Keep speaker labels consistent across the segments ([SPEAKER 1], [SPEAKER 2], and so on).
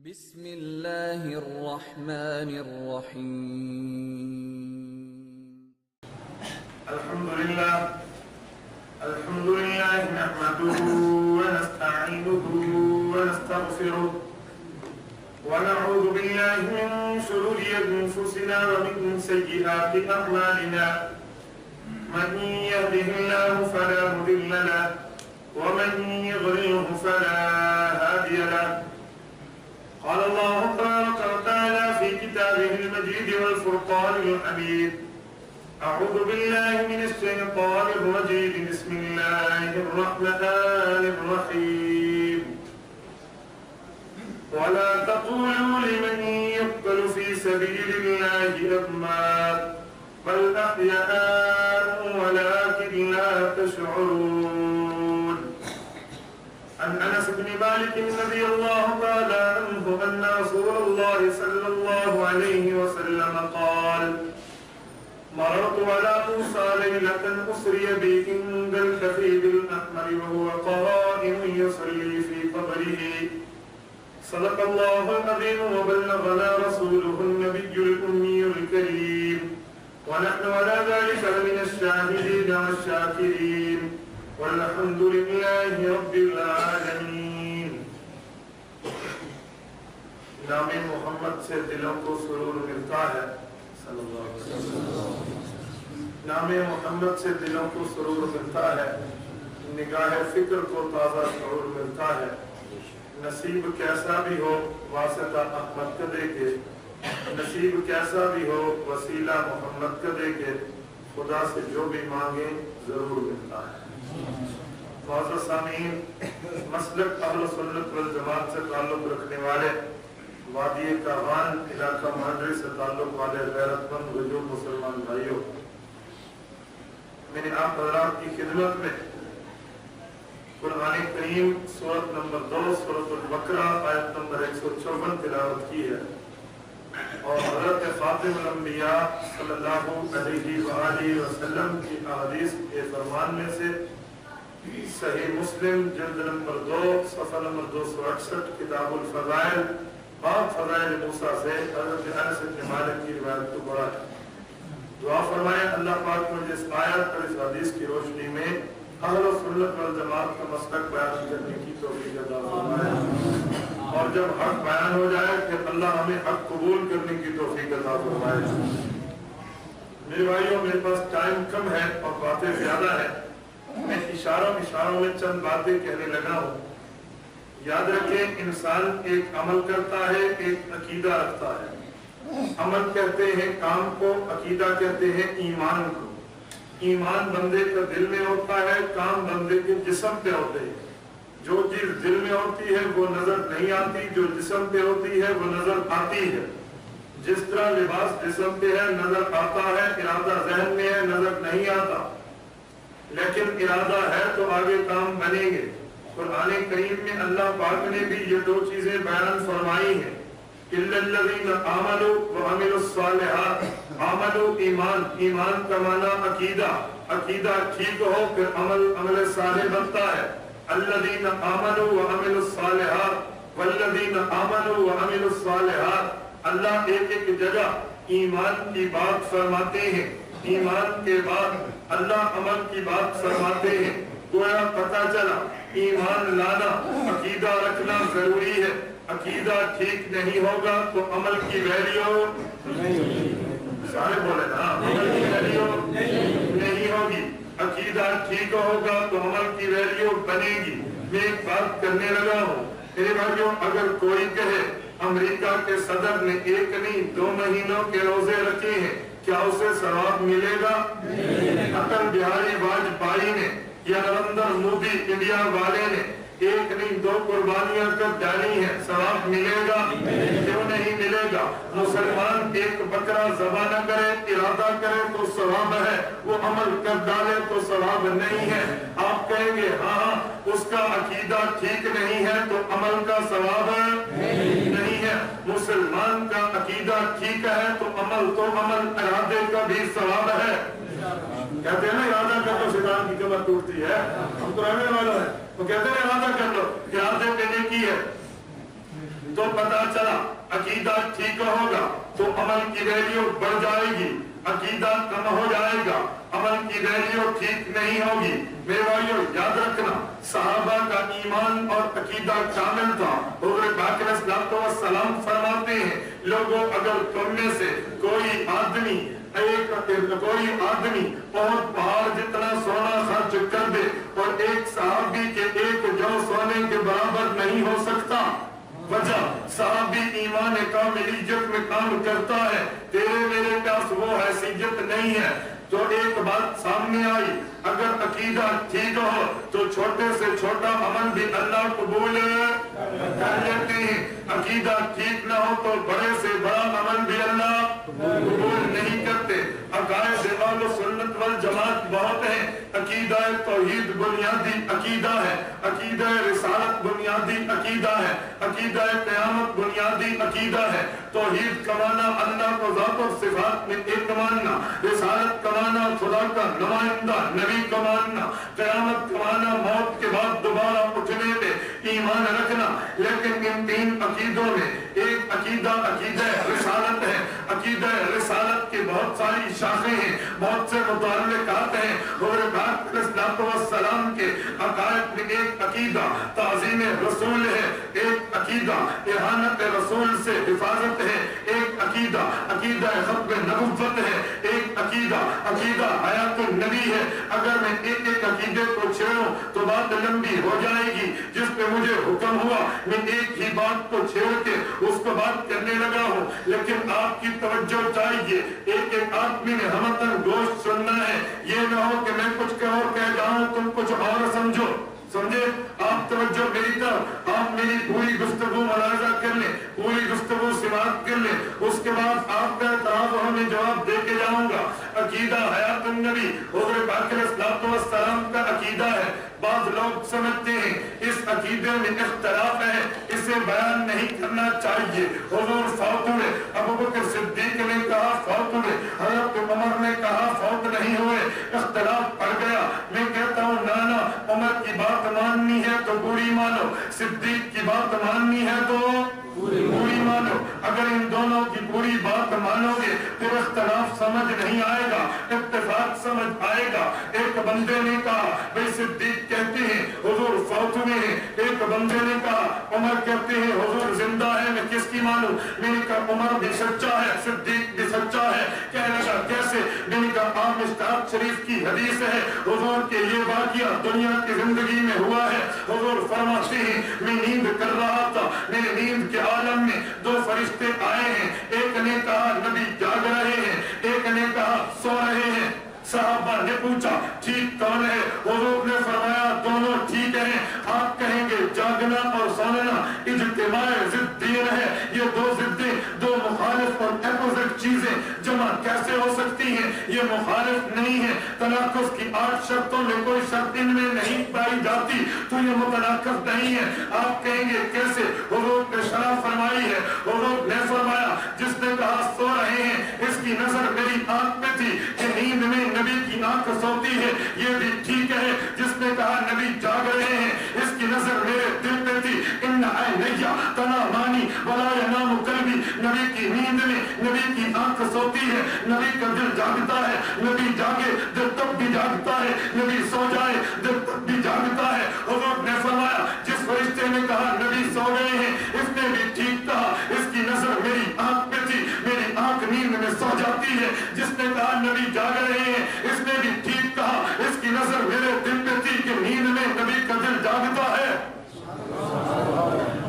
[SPEAKER 1] بسم اللہ الرحمن الرحیم
[SPEAKER 2] الحمدللہ نحمده ونستعینه ونستغفره ونعوذ باللہ من شرور انفسنا ومن سیئات اعمالنا من يهده الله فلا مضل له ومن يضلله فلا هادي له قال الله تبارك وتعالى في كتابه المجيد والفرقان الحميد أعوذ بالله من الشيطان الرجيم بسم الله الرحمن الرحيم ولا تقولوا لمن يقتل في سبيل الله أموات بل أحياء ولكن لا تشعرون عن أنس بن مالك رضي الله تعالى عنه أن رسول الله صلى الله عليه وسلم قال مررت على موسى ليلة أسري بي عند الكثيب الأحمر وهو قائم يصلي في قبره صدق الله العظيم وبلغنا رسوله النبي الأمي الكريم ونحن على ذلك من الشاهدين والشاكرين والحمد لله رب العالمین۔ نام محمد سے دلوں کو سرور ملتا ہے صلی اللہ علیہ وسلم۔ نام محمد سے دلوں کو سرور ملتا ہے، نگاہ فکر کو تازہ شعور ملتا ہے۔ نصیب کیسا بھی ہو واسطہ احمد کا دے کے، نصیب کیسا بھی ہو وسیلہ محمد کا دے کے، خدا سے جو بھی مانگیں ضرور ملتا ہے۔ معزز سامعین، مسلک اہل سنت والجماعت سے تعلق رکھنے والے، وادی کاوان علاقہ مانڈری سے تعلق والے غیرت مند وجود مسلمان بھائیوں، میں نے آپ حضرات کی خدمت میں قرآن کریم سورت نمبر 2 سورت البقرہ آیت نمبر 154 تلاوت کی ہے، اور حضرت خاتم الانبیاء صلی اللہ علیہ وآلہ وسلم کی احادیث کے فرمان میں سے صحیح مسلم جلد نمبر 2 صفحہ نمبر 268 کتاب الفضائل باب فضائل موسیٰ سے حضرت انس بن مالک کی روایت کو پڑھا ہے۔ دعا فرمائے اللہ پاک مجھے اس آیت اور اس حدیث کی روشنی میں اہل سنت والجماعت کا مسلک بیان کرنے کی توفیق عطا فرمائے، اور جب حق بیان ہو جائے پھر اللہ ہمیں حق قبول کرنے کی توفیق عطا فرمائے۔ میرے بھائیوں، میرے پاس ٹائم کم ہے اور باتیں زیادہ ہیں، میں اشاروں میں چند باتیں کہنے لگا ہوں۔ یاد رکھیں، انسان ایک عمل کرتا ہے، ایک عقیدہ رکھتا ہے۔ عمل کہتے ہیں کام کو، عقیدہ کہتے ہیں ایمان کو۔ ایمان بندے کا دل میں ہوتا ہے، کام بندے کے جسم پہ ہوتے ہیں۔ جو چیز دل میں ہوتی ہے وہ نظر نہیں آتی، جو جسم پہ ہوتی ہے وہ نظر آتی ہے۔ جس طرح لباس جسم پہ ہے نظر آتا ہے، ارادہ ذہن میں ہے نظر نہیں آتا، لیکن ارادہ ہے تو آگے کام بنیں گے۔ قرآن کریم میں اللہ پاک نے بھی یہ دو چیزیں بیان فرمائی ہیں، اِلَّا الَّذِينَ آمَنُوا وَعَمِلُوا الصَّالِحَاتِ۔ آمنوا ایمان، ایمان کا معنی عقیدہ، عقیدہ ٹھیک ہو پھر عمل صالح بنتا ہے۔ الَّذِينَ آمَنُوا وَعَمِلُوا الصَّالِحَاتِ وَالَّذِينَ آمَنُوا وَعَمِلُوا الصَّالِحَاتِ۔ اللہ ایک جگہ ایمان کی بات فرماتے ہیں، ایمان کے بعد اللہ عمل کی بات فرماتے ہیں۔ گویا پتہ چلا ایمان لانا، عقیدہ رکھنا ضروری ہے۔ عقیدہ ٹھیک نہیں ہوگا تو عمل کی ویلیو سارے بولے نا، عمل کی ویلیو نہیں ہوگی۔ عقیدہ ٹھیک ہوگا تو عمل کی ویلیو بنے گی۔ میں ایک بات کرنے لگا ہوں میرے بھائیوں، اگر کوئی کہے امریکہ کے صدر نے 1 نہیں 2 مہینوں کے روزے رکھے ہیں، کیا اسے ثواب ملے گا؟ اٹل بہاری واجپئی نے یا نریندر مودی انڈیا والے نے 1 نہیں 2 قربانیاں کر ڈالی ہیں، ثواب ملے گا؟ کیوں نہیں ملے گا؟ مسلمان 1 بکرا ذبح نہ کرے، ارادہ کرے تو ثواب ہے، وہ عمل کر ڈالے تو ثواب نہیں ہے۔ آپ کہیں گے ہاں اس کا عقیدہ ٹھیک نہیں ہے تو عمل کا ثواب نہیں ہے۔ مسلمان کا عقیدہ ٹھیک ہے تو عمل ارادے کا بھی ثواب ہے۔ کہتے ہیں نا ارادہ کر تو شیطان کی کمر ٹوٹتی ہے، ہم تو رہنے والا ہے، تو کہتے ہیں ارادہ کر لو، ارادے پہ نیکی ہے۔ تو پتا چلا عقیدہ ٹھیک ہوگا تو عمل کی ویلیو بڑھ جائے گی، عقیدہ کم ہو جائے گا، عمل کی ویلیو ٹھیک نہیں ہوگی۔ میرے بھائیو یاد رکھنا، صحابہ کا ایمان اور عقیدہ کامل تھا۔ حضور پاک علیہ الصلوۃ والسلام فرماتے ہیں لوگوں اگر تم میں سے کوئی آدمی بہت پہاڑ جتنا سونا خرچ کر دے اور ایک صحابی کے ایک جو سونے کے برابر نہیں ہو سکتا، وجہ صحابی ایمان کاملیت میں کام کرتا ہے، تیرے میرے پاس وہ حیثیت نہیں ہے۔ تو ایک بات سامنے آئی، اگر عقیدہ ٹھیک ہو تو چھوٹے سے چھوٹا عمل بھی اللہ قبول کر لیتے ہیں، عقیدہ ٹھیک نہ ہو تو بڑے سے بڑا عمل بھی اللہ قبول نہیں کرتے۔ عقائد اہل سنت والجماعت بہت ہیں، عقیدہ توحید بنیادی عقیدہ ہے، عقیدہ رسالت بنیادی عقیدہ ہے، عقیدہ قیامت بنیادی عقیدہ ہے۔ توحید کا معنی اللہ کو ذات اور صفات میں ایک ماننا، رسالت کا معنی خدا کا نمائندہ نبی کا ماننا، قیامت کا معنی موت کے بعد دوبارہ اٹھنے پہ ایمان رکھنا۔ لیکن ان تین عقیدوں میں ایک عقیدہ رسالت ہے۔ عقیدہ رسالت کی بہت ساری شاخیں ہیں، بہت سے متعلقات ہیں۔ حضور پاک علیہ الصلوۃ والسلام کے عقائد میں ایک عقیدہ تعظیم رسول ہے، ایک عقیدہ احانت رسول سے حفاظت ہے، ایک عقیدہ ختم نبوت ہے، ایک عقیدہ حیات النبی ہے۔ اگر میں ایک عقیدے کو چھیڑوں تو بات لمبی ہو جائے گی۔ جس پہ مجھے حکم ہوا میں ایک ہی بات کو چھیڑ کے اس کو بات کرنے لگا ہوں، لیکن آپ کی توجہ چاہیے، ایک آدمی نے ہمتن گوشت سننا ہے، یہ نہ ہو کہ میں کچھ اور کہہ جاؤں تم کچھ اور سمجھے۔ آپ توجہ میری طرف، آپ میری پوری گفتگو ملاحظہ کر لیں، پوری گفتگو سماعت کر لیں، اس کے بعد آپ کا اعتراض ہو میں جواب دے کے جاؤں گا۔ عقیدہ حیات النبی حضور پاک علیہ الصلوۃ والسلام کا عقیدہ ہے۔ بعض لوگ سمجھتے ہیں اس عقیدے میں اختلاف ہے، اسے بیان نہیں کرنا چاہیے۔ حضور فوت ہوئے، ابوبکر صدیق نے کہا فوت ہوئے، حضرت عمر نے کہا فوت نہیں ہوئے، اختلاف پڑ گیا۔ میں کہتا ہوں نانا، عمر کی بات ماننی ہے تو پوری مانو، صدیق کی بات ماننی ہے تو پوری مانو۔ اگر ان دونوں کی پوری بات مانو گے پھر اختلاف سمجھ نہیں آئے گا، اتفاق سمجھ آئے گا۔ ایک بندے نے کہا بھائی صدیق کہتے ہیں حضور فوت ہوئے ہیں، ایک بندے نے کہا عمر کہتے ہیں حضور زندہ ہے، میں کس کی مانوں؟ میں نے کہا عمر بھی سچا ہے، صدیق بھی سچا ہے۔ کہنے لگا کیسے؟ میں نے کہا آپ مشکات شریف کی حدیث ہے، حضور کے یہ واقعہ دنیا کی زندگی میں ہوا ہے۔ حضور فرماتے ہیں میں نیند کر رہا تھا، میرے نیند کے عالم میں دو فرشتے آئے ہیں، ایک نے کہا نبی جاگ رہے ہیں، ایک نے کہا سو رہے ہیں۔ صحابہ نے پوچھا ٹھیک کون ہے؟ حضور نے فرمایا دونوں ٹھیک ہیں۔ آپ کہیں گے جاگنا اور سونا اجتماع ضدین ہے، یہ دو ضدیں، دو مخالف اور اپوزٹ چیزیں جمع کیسے ہو سکتی ہیں؟ یہ مخالف نہیں ہے۔ تناقض کی 8 شرطوں میں کوئی شرط ان میں نہیں پائی جاتی تو یہ متناقض نہیں ہے۔ آپ کہیں گے کیسے؟ حضور نے شرح فرمائی ہے، حضور نے فرمایا جس نے کہا سو رہے ہیں اس کی نظر میری آنکھ میں تھی کہ نیند میں نبی کی آنکھ سوتی ہے، یہ بھی ٹھیک ہے۔ جس نے کہا نبی جاگ رہے ہیں اس کی نظر میرے دل پہ تھی، ان عینیا تنامانی ولا ینام قلبی، نبی کی نیند میں نبی کی آنکھ سوتی ہے، نبی کا دل جاگتا ہے، نبی جاگے دل تب بھی جاگتا ہے، نبی سو جائے دل تب بھی جاگتا ہے۔ حضور نے فرمایا جس فرشتے نے کہا نبی سو گئے ہیں اس نے بھی ٹھیک کہا، اس کی نظر میری آنکھ پہ تھی، میری آنکھ نیند میں سو جاتی ہے۔ جس نے کہا نبی جاگ رہے ہیں اس نے بھی ٹھیک کہا، اس کی نظر میرے دل پہ تھی کہ نیند میں نبی کا دل جاگتا ہے۔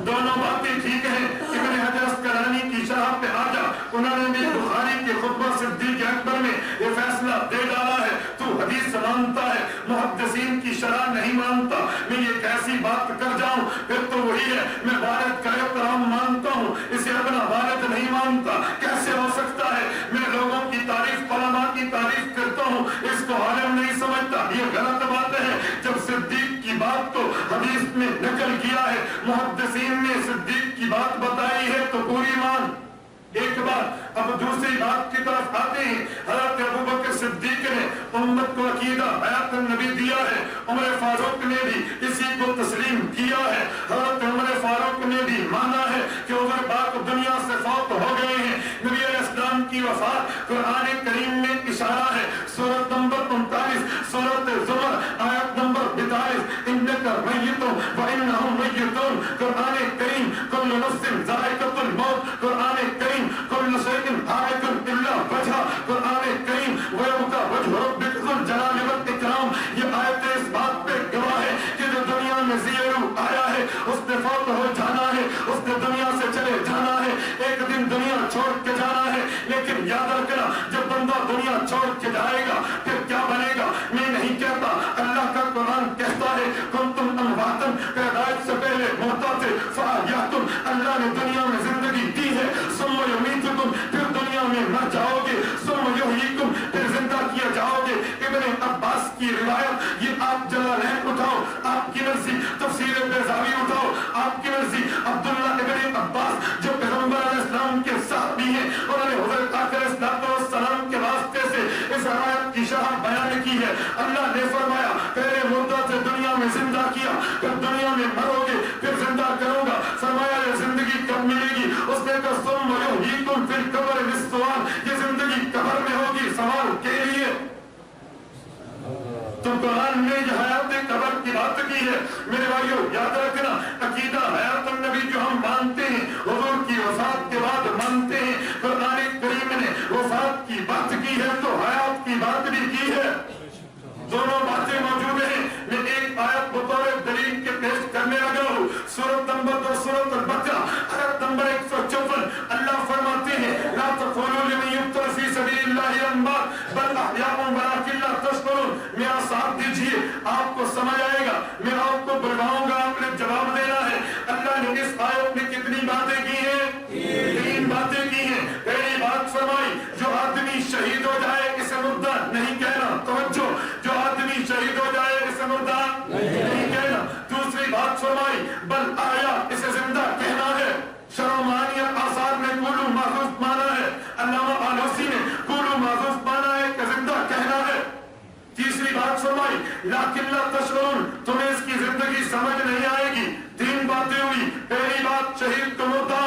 [SPEAKER 2] دونوں باتیں ٹھیک ہیں۔ ابن حجر اسقلانی کی شرح پہ آ جا، انہوں نے بھی بخاری کے خطبہ صدیق اکبر میں یہ فیصلہ دے ڈالا ہے تو حدیث مانتا ہے محدثین کی شرح نہیں مانتا۔ میں یہ کیسی بات کر جاؤں؟ پھر تو وہی ہے، میں والد کا احترام مانتا ہوں، اسے اپنا والد نہیں مانتا، کیسے ہو سکتا ہے؟ میں لوگوں کی تعریف، علماء کی تعریف کرتا ہوں، اس کو عالم نہیں سمجھتا، یہ غلط بات ہے۔ جب صدیق کی بات کو حدیث میں نقل کیا ہے، محدثین نے صدیق کی بات بتائی ہے تو پوری مان۔ ایک بات اب دوسری بات کی طرف آتے ہیں. حضرت ابوبکر صدیق نے امت کو عقیدہ حیات النبی دیا ہے. عمر فاروق نے بھی اسی کو تسلیم کیا ہے. حضرت عمر فاروق نے بھی مانا ہے کہ عمر پاک دنیا سے فوت ہو گئے ہیں. نبی علیہ السلام کی وفات قرآن کریم میں اشارہ ہے. سورۃ نمبر 39 سورۃ زمر آیت نمبر 42 انک میت و انہم میتون. قرآن کریم کل نفس ذائقۃ الموت. قرآن کریم کل شیء ہالک الا وجہہ. قرآن کریم ویبقى وجہ ربک ذو الجلال والاکرام. یہ آیت اس بات پہ گواہ ہے کہ جو دنیا میں زیرو آیا ہے اس نے فوت ہو جانا ہے, اس نے دنیا سے چلے جانا ہے, ایک دن دنیا چھوڑ کے جانا ہے. لیکن یاد رکھنا جب بندہ دنیا چھوڑ کے جائے گا پھر کیا بنے گا؟ میں نہیں کہتا, اللہ کا قرآن کہتا ہے کنتم امواتا, پیدائش سے پہلے مردہ تھے, فاحیاکم, اللہ نے دنیا میں زندگی دی ہے, ثم یمیتکم, پھر دنیا میں مر جاؤ گے, ثم یحییکم, پھر زندہ کیا جاؤ گے. ابن عباس کی روایت یہ آپ جلالین اٹھاؤ, آپ کی مرضی تفسیر بیضاوی اٹھاؤ, آپ کی مرضی عبداللہ ابن عباس جو پیغمبر علیہ السلام کے صحابی ہیں, انہوں نے حضرت آقا علیہ السلام کے واسطے سے اس روایت کی شرح بیان کی ہے. اللہ نے فرمایا پہلے مردہ سے دنیا میں زندہ کیا, پھر دنیا میں مرو گے, پھر زندہ کروں گا. فرمایا یہ زندگی کب ملے گی؟ اس نے کہا ثم یحییکم فی القبر للسؤال, یہ زندگی قبر میں ہوگی سوال کے لیے. تو قرآن نے یہ حیات قبر کی بات کی ہے. میرے بھائیو یاد رکھنا عقیدہ حیات النبی جو ہم مانتے ہیں حضور کی وفات کے بعد مانتے ہیں, قرآن کریم نے وفات کی بات کی ہے تو حیات کی بات بھی کی ہے. دونوں باتیں موجود ہیں. میں ایک آیت بطور دلیل کے پیش کرنے لگا ہوں. سورۃ نمبر 2 سورۃ البقرہ آیت نمبر 154 اللہ فرماتے ہیں لا تقولوا لمن يقتل في سبيل الله اموات بل احياء ولكن لا تشعرون. میرا ساتھ دیجئے آپ کو سمجھ آئے گا. میں آپ کو بلواؤں گا, آپ نے جواب دینا ہے. اللہ نے اس آیت میں کتنی باتیں کی ہیں؟ 3 باتیں کی ہیں. پہلی بات فرمائی جو آدمی شہید ہو جائے اسے مردہ نہیں کہنا. توجہ, جو آدمی شہید ہو جائے اسے مردہ نہیں کہنا. دوسری بات فرمائی بل آیا, اسے زندہ کہنا ہے. شرمانی آثار میں کولو محذوف مانا ہے. علامہ آلوسی نے کولو محذوف مانا ہے کہ زندہ کہنا ہے. تیسری بات فرمائی لیکن لا تشعرون, تمہیں اس کی زندگی سمجھ نہیں آئے گی. 3 باتیں ہوئی. پہلی بات شہید کو مردہ,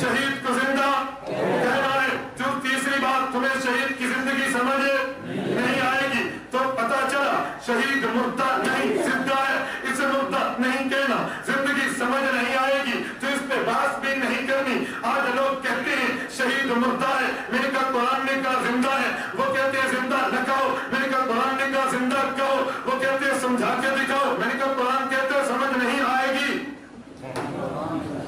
[SPEAKER 2] شہید کو زندہ کہنا ہے. جو تیسری بات تمہیں شہید کی زندگی سمجھ نہیں آئے گی. تو پتا چلا شہید مردہ نہیں زندہ ہے, اسے مردہ نہیں کہنا. زندگی سمجھ نہیں آئے گی تو اس پہ بحث بھی نہیں کرنی. آج لوگ کہتے ہیں شہید مردہ ہے, میں نے کہا قرآن نے کہا زندہ ہے. وہ کہتے ہیں زندہ نہ کہو, میں نے کہا قرآن نے کہا زندہ کہو. وہ کہتے ہیں سمجھا کے دکھاؤ, میں نے کہا قرآن کہتے ہیں سمجھ نہیں آئے گی.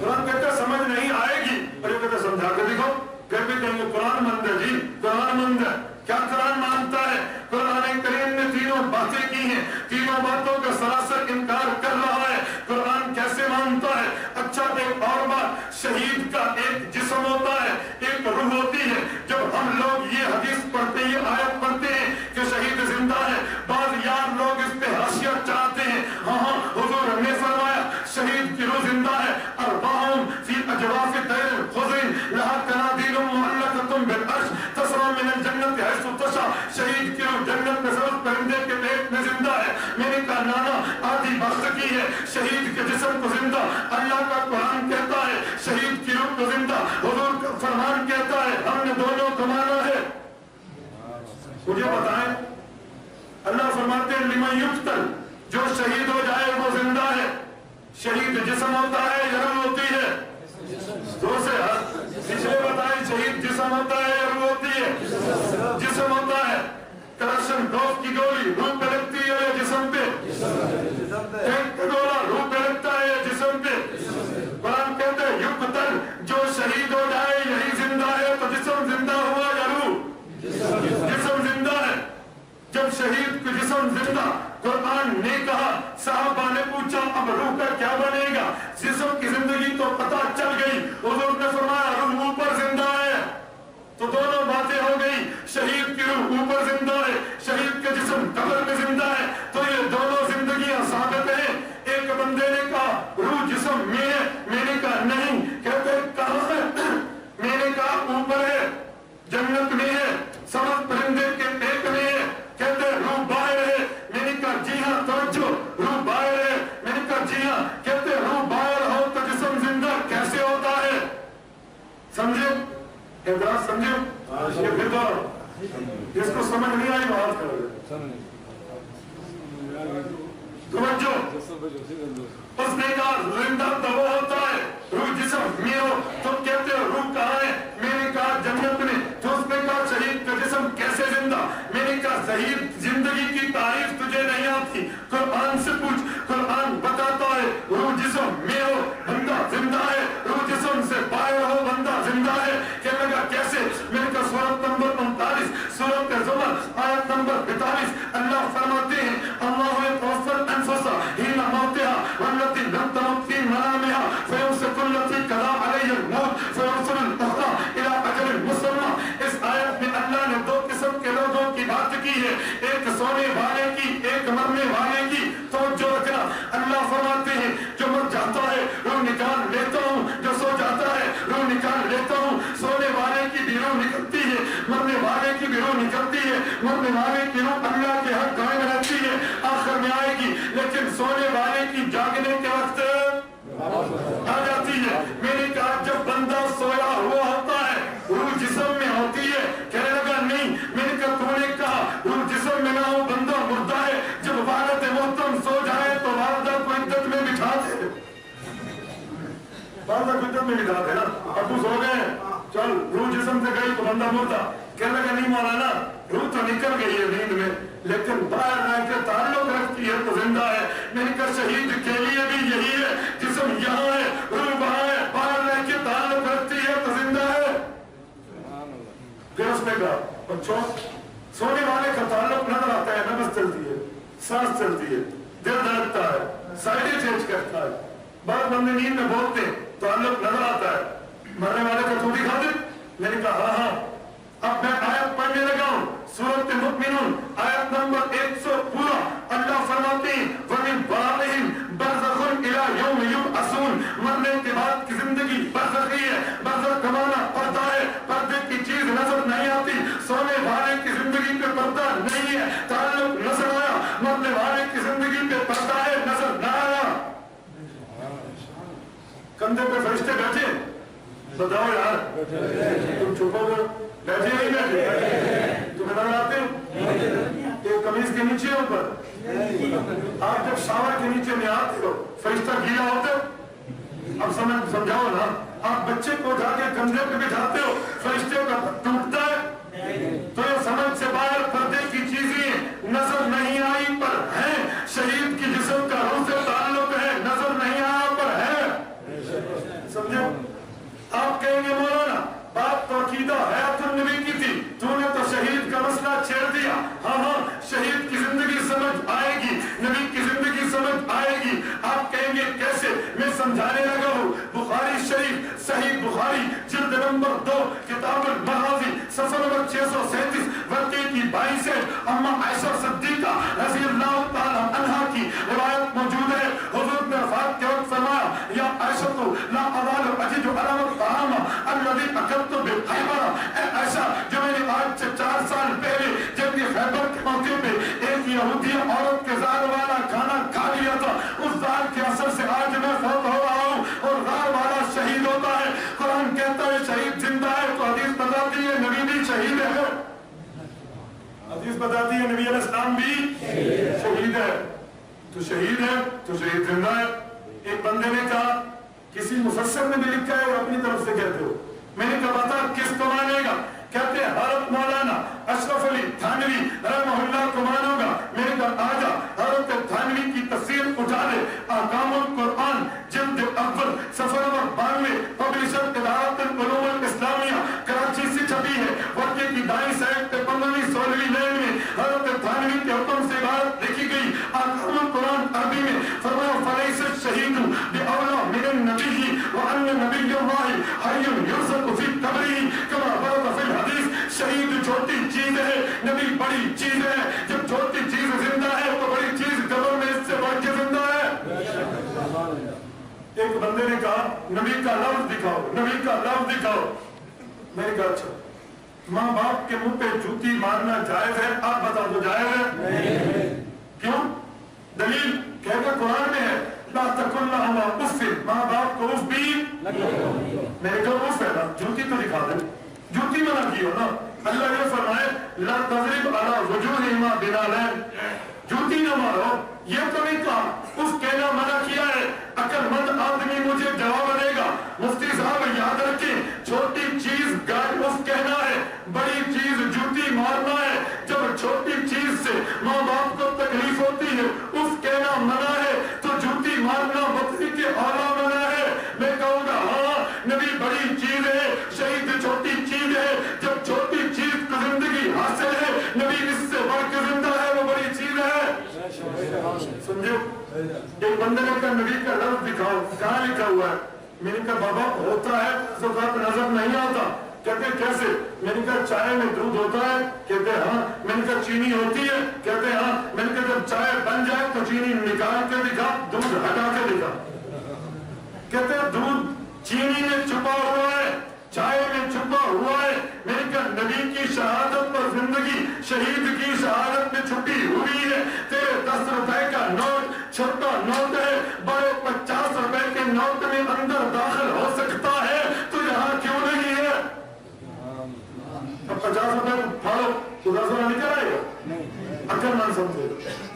[SPEAKER 2] قرآن کہتے ہیں سمجھ نہیں آئے گی, اور یہ کہتے ہیں سمجھا کے دکھاؤ. پھر بھی کہیں گے قرآن مند ہے. جی قرآن مند ہے. کیا قرآن مانتا ہے؟ قرآن کریم نے 3 باتیں کی ہیں, 3 باتوں کا سراسر انکار کر رہا ہے. قرآن کیسے مانتا ہے؟ اچھا ایک اور بات, شہید کا ایک جسم ہوتا ہے, ایک روح ہوتی ہے. جب ہم لوگ یہ حدیث پڑھتے, یہ آیت پڑھتے ہیں کہ شہید زندہ ہے, بعض یار لوگ اس پہ حاشیہ چاہتے ہیں. ہاں حضور نے فرمایا شہید کی روح زندہ ہے. ارواحهم فی اجواف طیر خضر لها قنادیل معلقۃ بالعرش تسرى من الجنة حيث تشاء. شہید کی روح جنت میں سبز پرندے کے پیٹ میں زندہ ہے. میں نے کہا نانا آدھی بات کی ہے. شہید کے جسم کو زندہ اللہ کا قرآن کہتا ہے, شہید کی روح کو زندہ حضور کا فرمان کہتا ہے. ہم نے دونوں کو مانا ہے. مجھے بتائیں, اللہ فرماتے ہیں لمن یقتل, جو شہید ہو جائے وہ زندہ ہے. شہید جسم ہوتا ہے یا روح ہوتی ہے؟ دو سے پچھلے بتائیں, شہید جسم ہوتا ہے یا روح ہوتی ہے؟ جسم ہوتا ہے. کرپشن ڈوز کی گولی روح پہ لگتی ہے یا جسم پہ؟ ایک گولا روح پہ لگتا ہے یا جسم پہ؟ قرآن کہتے ہیں یقتل, جو شہید ہو جائے یہی زندہ ہے. تو جسم زندہ ہوا یا روح؟ جسم زندہ ہے. جب شہید کو جسم زندہ, قرآن نے کہا, صحابہ نے پوچھا اب روح کا کیا بنے گا؟ جسم کی زندگی تو پتہ چل گئی, حضور نے فرمایا روح اوپر زندہ ہے. تو دونوں باتیں ہو گئی, شہید کی روح اوپر زندہ ہے, شہید کے جسم قبر میں زندہ ہے. تو یہ دونوں زندگیاں ثابت ہیں. ایک بندے نے چکا ہوں. جس کو سمجھ نہیں آئی بات کرو گے توجہ. اس نے کہا زندہ تو وہ ہوتا ہے روح جسم میں ہو. تم کہتے ہو روح کہاں ہے؟ میں نے کہا جنت میں. تو اس نے کہا شہید کا جسم کیسے زندہ؟ میں نے کہا شہید زندگی کی تعریف تجھے نہیں آتی. قرآن سے پوچھ, قرآن بتاتا ہے روح جسم میں ہو بندہ زندہ ہے, روح جسم سے باہر ہو بندہ زندہ ہے. کہنے لگا کیسے؟ میں نے کہا سورۃ نمبر 39 سورۃ زمر آیت نمبر 42 اللہ فرماتے ہیں اللہ یتوفی الانفس حین موتها والتي لم تمت في منامها فيمسك التي قضى عليها الموت فيرسل الاخرى الى اجل مسمى. اس آیت میں اللہ نے دو قسم کے لوگوں کی بات کی ہے, ایک سونے والے کی, ایک مرنے والے کی. توجہ رکھنا, اللہ فرماتے ہیں جو مر جاتا ہے روح نکال لیتا ہوں, جو سو جاتا ہے روح نکال لیتا ہوں. سونے والے کی بھی روح نکلتی ہے, مرنے والے کی بھی روح نکلتی ہے. مرنے والے کی روح اللہ کے حق قائم رہتی ہے, آخر میں آئے گی, لیکن سونے والے کی جاگنے کے وقت آ جاتی ہے. میں نے کہا جب بندہ سویا ہوا ہوتا ہے روح جسم میں ہوتی ہے. کہنے لگا نہیں. میں نے کہا تو نے کہا روح جسم میں نہ ہو بندہ مردہ ہے. جب والد محترم سو جائے تو والدہ کو عدت میں بٹھا دے, والدہ کو عدت میں بٹھا دے نا. ابو سو گئے, چل روح جسم سے گئی تو بندہ مردہ. کہنے لگا نہیں مولانا روح تو نکل گئی ہے نیند میں لیکن باہر رہ کے تعلق رکھتی ہے تو زندہ ہے. میں نے کہا شہید کے لیے بھی یہی ہے, جسم یہاں ہے روح وہاں ہے, باہر رہ کے تعلق رکھتی ہے تو زندہ ہے. پھر اس نے کہا بچوں سونے والے کا تعلق نظر آتا ہے, نفس چلتی ہے, سانس چلتی ہے, دل دھڑکتا ہے, سائڈیں چینج کرتا ہے. بعض بندے نیند میں بولتے ہیں تعلق نظر آتا ہے. مرنے والے کا تھوڑی کھا دے. میں نے کہا ہاں ہاں. اب میں آیت پڑھنے لگا ہوں سورۃ المؤمنون آیت نمبر 100 پورا. اللہ فرماتے ہیں وَمِن بَعْدِهِمْ بَرْزَخٌ إِلَىٰ يَوْمِ يُبْعَثُونَ. مرنے کے بعد کی زندگی برزخی ہے. برزخ کمانا پڑتا ہے, پردے کی چیز نظر نہیں آتی. سونے والے کی زندگی پہ پردہ نہیں ہے, تعلق نظر آیا. مرنے والے کی زندگی پہ پردہ ہے, نظر نہ آیا. کندھے پہ فرشتے بیٹھے, بتاؤ یار تم چھپو گے بیٹھے نہیں بیٹھے, تمہیں نظر آتے ہو ایک قمیض کے نیچے اوپر. آپ جب شاور کے نیچے میں آتے ہو فرشتہ گیلا ہوتے ہو. اب سمجھاؤ نا, آپ بچے کو اٹھا کے کندھے پہ بٹھاتے ہو فرشتے کا ٹوٹتا ہے. تو یہ سمجھ سے باہر پردے کی چیزیں نظر نہیں آئی پر ہیں. شہید کی جسم کا روح سے تعلق ہے, نظر نہیں آیا پر ہے. سمجھو آپ کہیں گے مولانا بات تو عقیدہ حیات النبی کی تھی, تو نے تو شہید کا مسئلہ چھیڑ دیا. ہاں ہاں شہید کی زندگی سمجھ آئے گی, نبی کی زندگی سمجھ آئے گی. آپ کہیں گے کیسے؟ میں سمجھانے لگا ہوں. بخاری شریف صحیح بخاری جلد نمبر 2 کتاب المغازی صفحہ نمبر 637 واقعے کی 22 سے اما عائشہ صدیقہ رضی اللہ تعالی عنہا کی روایت موجود ہے. حضور نے وفات کے وقت فرمایا یا عائشہ لا ازال اجد علم الطعام الذي اكلت بالخیبر. اے عائشہ جو میں نے آج سے 4 سال پہلے جب یہ خیبر کے موقع پہ ایک یہودی عورت کے زال والا کھانا کھا لیا تھا, اس زال کے اثر سے آج میں فوت ہو رہا ہوں اور زال والا شہید ہوتا ہے. قرآن کہتا ہے شہید زندہ ہے تو حدیث بتاتی ہے نبی بھی شہید ہے. حدیث بتاتی ہے نبی علیہ السلام بھی شہید ہے. تو شہید ہے تو شہید زندہ ہے. ایک بندے نے کہا کسی مفسر نے بھی لکھا ہے اور اپنی طرف سے کہتے ہو. میں نے کہا بتا کس کو مانے گا؟ کہتے ہیں حضرت مولانا اشرف علی تھانوی رحمہ اللہ کو مانو گا. میں نے کہا آجا حضرت تھانوی کی تفسیر اٹھا لے. احکام القرآن جلد اول صفحہ نمبر 92 پبلشر ادارت العلوم الاسلامیہ کراچی سے چھپی ہے. واقعے کی دائیں سائڈ پہ 15ویں 16ویں لائن میں حضرت تھانوی کے حکم سے عبارت لکھی گئی. احکام القرآن عربی میں فرمایا فلیس الشہید بأولی من النبی وان نبی اللہ حی یرزق فی قبرہ کما ورد فی الحدیث. شہید چھوٹی چیز ہے, نبی بڑی چیز ہے. جب چھوٹی چیز زندہ ہے تو بڑی چیز قبر میں اس سے بڑھ کے زندہ ہے. ایک بندے نے کہا نبی کا لفظ دکھاؤ, نبی کا لفظ دکھاؤ. میں نے کہا اچھا ماں باپ کے منہ پہ جوتی مارنا جائز ہے؟ آپ بتا دو جائز ہے. کیوں؟ دلیل کہہ گا قرآن میں ہے لا تقل لهما اف. ماں باپ کو اف بھی. میں نے کہا اف ہے نا, جوتی تو دکھا دے. جوتی منع کی ہو نا, اللہ یہ فرمائے لا تضرب علی وجوہہما بنالین، جوتی نہ مارو، یہ تو نہیں کہا، اس کہنا منع کیا ہے۔ عقل مند آدمی مجھے جواب دے گا، مفتی صاحب یاد رکھیں چھوٹی چیز گائے اس کہنا ہے، بڑی چیز جوتی مارنا ہے۔ جب چھوٹی چیز سے ماں باپ کو تکلیف ہوتی ہے اس کہنا منع ہے، تو جوتی مارنا بکری کے اعلیٰ منع ہے۔ میں کہوں گا ہاں نبی بڑی چیز ہے، شہید چھوٹی چیز ہے۔ جب چھوٹی چیز کو زندگی حاصل ہے، نبی اس سے بڑھ کے زندہ ہے، وہ بڑی چیز ہے۔ سمجھو ایک بندے نے کہا نبی کا لفظ دکھاؤ، کہاں لکھا ہوا ہے؟ میں نے کہا بابا ہوتا ہے زکات نظر نہیں آتا۔ کہتے کیسے؟ میں نے کہا چائے میں دودھ ہوتا ہے؟ کہتے ہاں۔ میں نے کہا چینی ہوتی ہے؟ کہتے ہاں۔ میں نے کہا جب چائے بن جائے تو چینی نکال کے دکھا، دودھ ہٹا کے دکھا۔ کہتے دودھ چینی میں چھپا ہوا ہے، چائے میں چھپا ہوا ہے۔ میں نے کہا نبی کی شہادت پر زندگی شہید کی شہادت میں چھپی ہوئی ہے۔ تیرے 10 روپے کا نوٹ چھوٹا نوٹ ہے، بڑے 50 روپے کے نوٹ میں اندر داخل ہو سکتا ہے، تو یہاں کیوں نہیں ہے؟ اب 50 روپے پھاڑو تو 10 روپے نکل آئے گا؟ عقل مند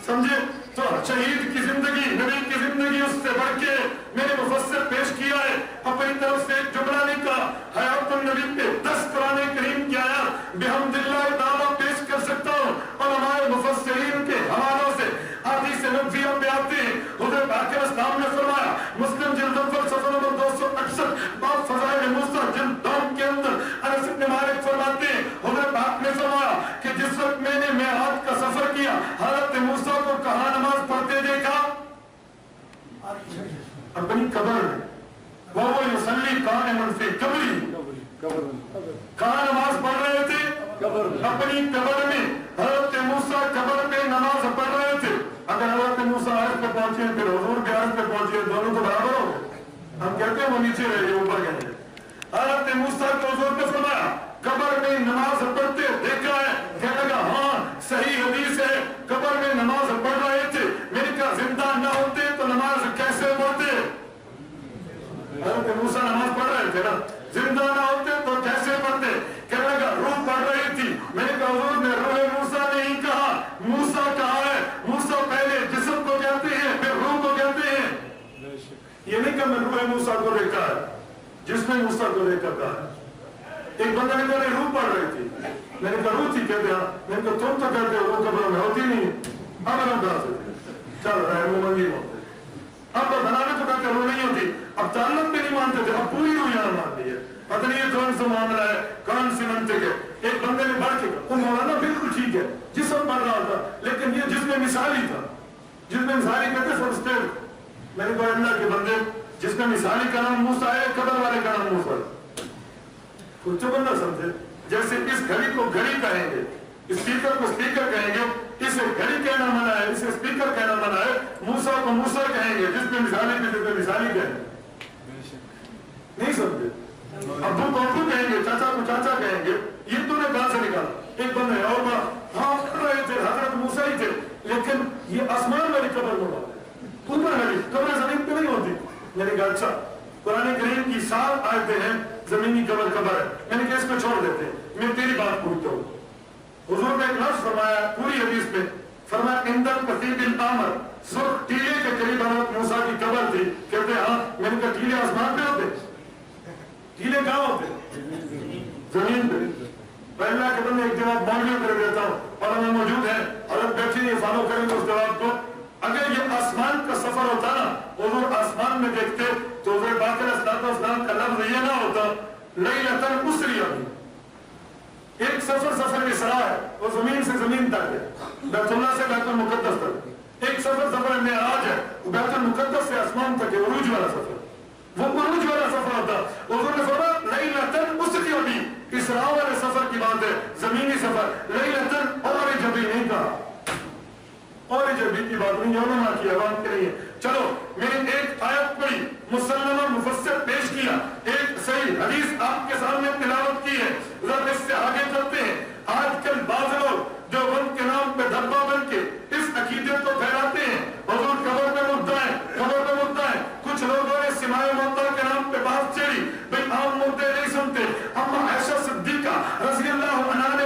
[SPEAKER 2] سمجھے تو شہید کی زندگی، نبی کی زندگی اس سے بڑھ کے میں نے مفسر پیش کیا ہے۔ اپنی طرف سے ایک جملہ نہیں کہا، حیات النبی پہ 10 قرآن کریم کی آیات بحمد اللہ دعویٰ پیش کر سکتا ہوں، اور ہمارے مفسرین کے حوالوں سے حدیث نبویہ پہ آتے ہیں۔ حضرت پاک اسلام نے فرمایا، مسلم جلد اول صفحہ نمبر 268 باب فضائل موسیٰ جلد 2 کے اندر انس بن مالک فرماتے ہیں حضرت پاک نے فرمایا کہ جس وقت میں نے معراج کا سفر کیا، حضرت موسیٰ کو کہاں نماز پڑھتے دیکھا؟ اپنی قبر میں۔ وَهُوَ يُصَلِّي قَائِمًا فِي قَبْرِهِ، کہاں نماز پڑھ رہے تھے؟ اپنی قبر میں۔ حضرت موسیٰ قبر پہ نماز پڑھ رہے تھے۔ اگر حضرت موسیٰ عرش پہ پہنچے پھر حضور بھی عرش پہ پہنچے، دونوں تو برابر ہو گئے؟ ہم کہتے ہیں وہ نیچے رہے اوپر گئے۔ حضرت موسیٰ کو حضور نے فرمایا قبر میں نماز پڑھتے دیکھا ہے؟ کہنے لگا ہاں صحیح حدیث ہے، قبر میں نماز پڑھ رہے تھے۔ میں نے کہا زندہ نہ ہوتے تو نماز کیسے پڑھتے؟ حضرت موسیٰ نماز پڑھ رہے تھے نا، زندہ نہ ہوتے تو کیسے پڑھتے؟ کہنے لگا روح پڑھ رہی تھی۔ میں نے کہا حضور نے روح موسیٰ نہیں کہا، موسیٰ کہا ہے۔ موسیٰ پہلے جسم کو کہتے ہیں پھر روح کو کہتے ہیں۔ یہ نہیں کہ میں روح موسیٰ کو دیکھا ہے، جس میں موسیٰ کو دیکھا کہا ہے۔ ایک بندہ نے کہا روح پڑھ رہی تھی، میں نے کہا روح تھی؟ کہتے ہاں۔ میں نے کہا تم تو کہتے ہو وہ قبروں میں ہوتی نہیں، اب ہم کہاں سے چل رہا ہے وہ منگی ہوتے، اب بنانے تو کہتے روح نہیں ہوتی، اب تعلق بھی نہیں مانتے تھے، اب پوری روح یہاں مان لی ہے۔ پتہ نہیں یہ کون سا معاملہ ہے، کون سی منطق ہے۔ ایک بندے نے بڑھ کے کہا وہ مولانا بالکل ٹھیک ہے، جسم پڑھ رہا تھا لیکن یہ جس میں مثالی تھا، جس میں مثالی کہتے سبسٹیٹ۔ میں نے کہا اللہ کے بندے جس میں مثالی کا نام موسیٰ ہے، قبر والے کا نام موسیٰ ہے۔ کچھ تو بندہ سمجھے، جیسے اس گھڑی کو گھڑی کہیں گے، اسپیکر کو اسپیکر کہیں گے، اسے گھڑی کہنا منع ہے، اسے اسپیکر کہنا منع ہے۔ موسیٰ کو موسیٰ کہیں گے، جس میں مثالی پہ جس میں مثالی کہیں گے، نہیں سمجھے؟ ابو کو ابو کہیں گے، چاچا کو چاچا کہیں گے، یہ تو نے کہاں سے نکالا؟ ایک بندہ ہے اور بڑا ہاں کر رہے تھے، حضرت موسیٰ ہی تھے، لیکن یہ آسمان والی قبر میں بات ہے، اوپر والی قبر زمین پہ نہیں ہوتی۔ میں نے کہا اچھا قرآن کریم کی 7 آیتیں ہیں زمینی قبر قبر ہے، میں نے کہا اس کو چھوڑ دیتے ہیں، میں تیری بات پوچھتا ہوں۔ حضور نے ایک لفظ فرمایا پوری حدیث پہ، فرمایا اندر قصیب الامر، سرخ ٹیلے کے قریب حضرت موسیٰ کی قبر تھی۔ کہتے ہاں۔ میں نے کہا ٹیلے آسمان پہ ہوتے؟ ٹیلے کہاں ہوتے؟ زمین پہ۔ اللہ کے بندے ایک جواب مولویوں کر دیتا ہوں اور ہمیں موجود ہے، حضرت بیٹھی نہیں فالو کریں گے اس جواب کو۔ اگر یہ آسمان کا سفر ہوتا نا، حضور آسمان میں دیکھتے تو حضور باقر اسلام کا لفظ یہ نہ ہوتا لیلۃ اسری بی۔ ایک سفر اسراء ہے، وہ زمین سے زمین تک ہے، بیت اللہ سے بیت المقدس تک۔ ایک سفر معراج ہے، وہ بیت المقدس سے آسمان تک ہے، عروج والا سفر، وہ عروج والا سفر ہوتا۔ حضور نے فرمایا لیلۃ اسری بی، اسراء والے سفر کی بات ہے، زمینی سفر۔ لیلۃ اعرج بی نہیں کہا، اور جبھی کی بات نہیں، علماء کی عوام کے لیے۔ چلو میں نے ایک آیت پڑھی، مسلمہ مفسر پیش کیا، ایک صحیح حدیث آپ کے سامنے تلاوت کی ہے، ذرا اس سے آگے چلتے ہیں۔ آج کل بعض لوگ دیوبند کے نام پہ دھبا بن کے اس عقیدے کو پھیلاتے ہیں، حضور قبر میں مردہ ہے، قبر میں مردہ ہے۔ کچھ لوگوں نے سماع موتیٰ کے نام پہ بات چھیڑی، بھئی عام مردے نہیں سنتے۔ اما عائشہ صدیقہ رضی اللہ عنہا نے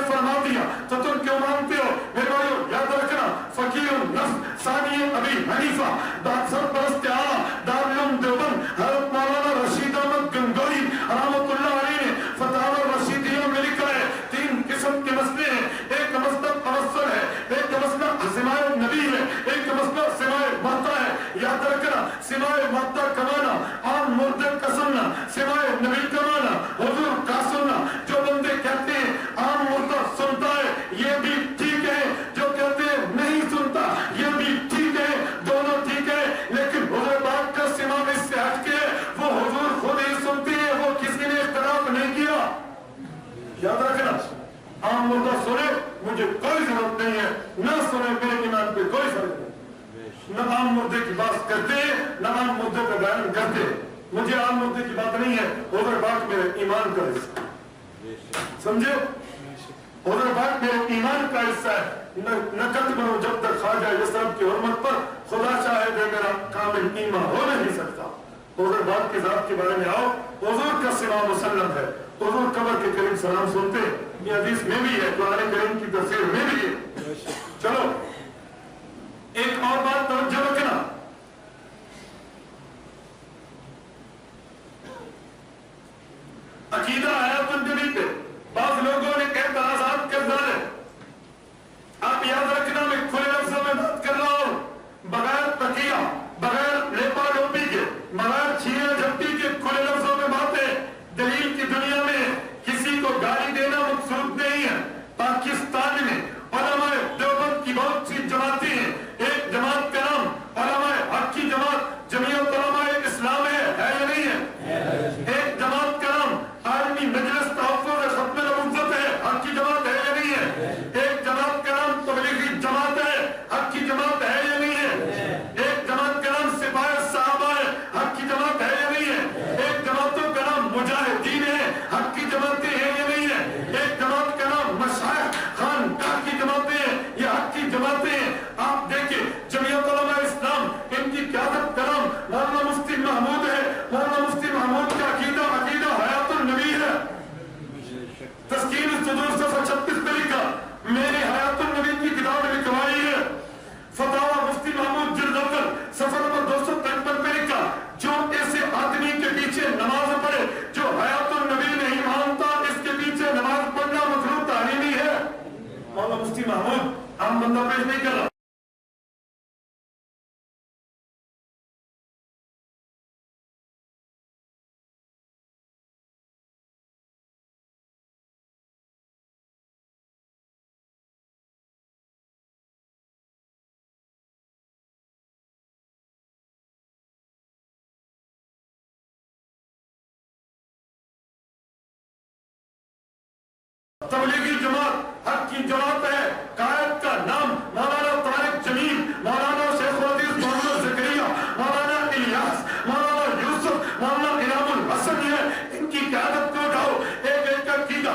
[SPEAKER 2] مردہ سنے مجھے کوئی ضرورت نہیں ہے، نہ سنے میرے ایمان پہ کوئی فرق نہیں، نہ عام مردے کی بات کرتے نہ عام مردے پہ بیان کرتے، مجھے عام مردے کی بات نہیں ہے، ادھر بات میرے ایمان کا حصہ، سمجھے؟ ادھر بات میرے ایمان کا حصہ ہے، نقد بنو جب تک خواجہ یسرب کی حرمت پر خدا شاہد ہے میرا کامل ایمان ہو نہیں سکتا۔ ادھر بات کی ذات کے بارے میں آؤ، حضور کا سوا مسلم ہے، حضور قبر کے قریب سلام سنتے، یہ حدیث میں بھی ہے، قرآن کریم کی تفسیر میں بھی ہے۔ چلو ایک اور بات توجہ رکھنا، عقیدہ حیات النبی پہ بعض لوگوں نے اعتراضات کر ڈالے۔ آپ یاد رکھنا میں کھلے لفظوں میں بات کر رہا ہوں، بغیر تکیہ، بغیر لیپا لوپی کے، بغیر چھینا جھپٹی کے کھلے لفظوں میں باتیں، دلیل کی دنیا میں کسی کو گالی دینا مقصود نہیں ہے۔ پاکستان میں علماء دیوبند کی بہت سی جماعتیں ہیں، ایک جماعت کا نام علماء حق کی جماعت جمعیت علماء اسلام ہے یا نہیں ہے؟ ایک جماعت کا نام عالمی مجلس تحفظ ختم نبوت ہے، حق کی جماعت ہے یا نہیں ہے؟ ایک جماعت کا نام تبلیغی جماعت ہے، حق کی جماعت ہے یا نہیں ہے؟ ایک جماعت کا نام سپاہ صحابہ ہے، حق کی جماعت ہے یا نہیں ہے؟ ایک جماعتوں کا نام مجاہدین ہے، حق کی جماعتیں ہیں یا نہیں ہے؟ ایک جماعت کا نام مشائخ خانقاہ کی جماعتیں ہیں، یہ حق کی جماعتیں ہیں۔ آپ دیکھیں جمعیت علماء اسلام، ان کی قیادت کا نام مولانا مفتی محمود ہے، مولانا مفتی محمود کا عقیدہ حیات النبی ہے۔ تسکین الصدور صفحہ 36 پہ لکھا، میں نے حیات النبی کی کتاب لکھوائی ہے۔ فتاوی مفتی محمود جلد اول صفحہ نمبر 253 پہ لکھا، جو ایسے آدمی کے پیچھے نماز پڑھے جو حیات النبی نہیں مانتا، اس کے پیچھے نماز پڑھنا مکروہ تحریمی ہے۔ مولانا مفتی محمود عام بندہ پیش نہیں کر رہا۔ تبلیغی جماعت حق کی جماعت ہے، قائد کا نام مولانا طارق جمیل، مولانا شیخ الحدیث محمد زکریا، مولانا الیاس، مولانا یوسف، مولانا انعام الحسن ہے۔ ان کی قیادت کو اٹھاؤ، ایک ایک عقیدہ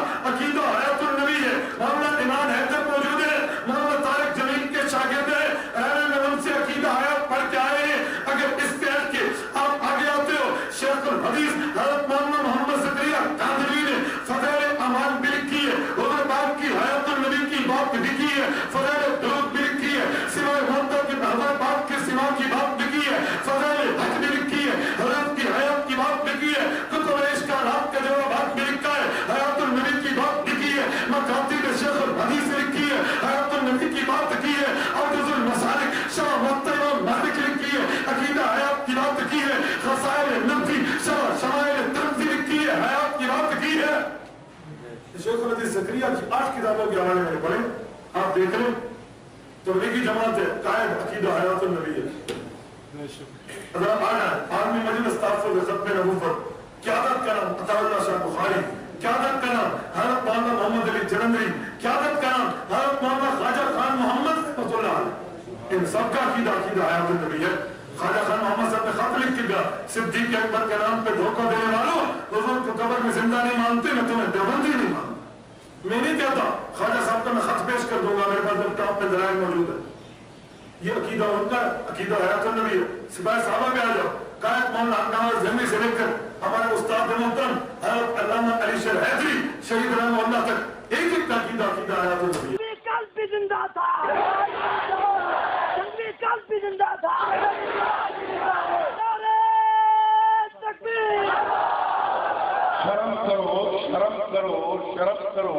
[SPEAKER 2] حیات النبی ہے۔ مولانا ایمان حیدر موجود ہے، مولانا طارق جمیل کے شاگرد ہیں، اہل میں ان سے عقیدہ حیات پڑھ کے آئے ہیں۔ اگر اس سے ہٹ کے آپ آگے آتے ہو، شیخ الحدیث حضرت مولانا محمد زکریا کاندھلوی نے فضائل اعمال بھی لکھی ہے، ادھر باپ کی حیات النبی کی بات بھی لکھی ہے، فضائل درود بھی لکھی ہے، سوائے محمد کی حضرت باپ کے سوا کی بات لکھی ہے، فضائل حج بھی لکھی ہے، حضرت کی حیات کی بات لکھی ہے، کتب اشکالات کا جوابات بھی لکھا ہے، حیات النبی کی بات لکھی ہے، مکاتب شیخ الحدیث لکھی ہے، حیات النبی کی بات لکھی ہے، عوض المسالک شرح موطا امام مالک لکھی ہے، عقیدہ حیات کی بات لکھی ہے، خصائل نبوی شرح شمائل ترمذی لکھی ہے، حیات کی بات لکھی ہے۔ شیخ الحدیث زکریا کی 8 کتابوں کے حوالے میں پڑھیں، آپ دیکھ لیں، تبلیغی جماعت ہے، قائد عقیدہ حیات النبی ہے۔ اگر آپ آنا ہے عالمی مجلس تحفظ ختم نبوت، قیادت کا نام عطا اللہ شاہ بخاری، قیادت کا نام حضرت مولانا محمد علی جلندری، قیادت کا نام حضرت مولانا خواجہ خان محمد رحمۃ اللہ علیہ، ان سب کا عقیدہ حیات النبی ہے۔ خواجہ خان محمد صاحب نے خط لکھ کے کہا، صدیق اکبر کے نام پہ دھوکہ دینے والوں، حضور کو قبر میں زندہ نہیں مانتے، میں تمہیں دیوبندی نہیں مانتا۔ میں نہیں کہتا، خواجہ صاحب کا میں خط پیش کر دوں گا، میرے پاس لیپ ٹاپ میں دلائل موجود ہے۔ یہ عقیدہ ان کا عقیدہ حیات النبی ہے۔ سپاہ صحابہ پہ آ جاؤ، قائد مولانا انور زمری سے لے کر ہمارے استاد محترم حضرت علامہ علی شیر حیدری شہید رحمہ اللہ تک ایک ایک کا عقیدہ حیات النبی ہے۔
[SPEAKER 3] کل بھی زندہ تھا، کل بھی زندہ تھا،
[SPEAKER 4] شرم کرو، شرم کرو، شرم کرو،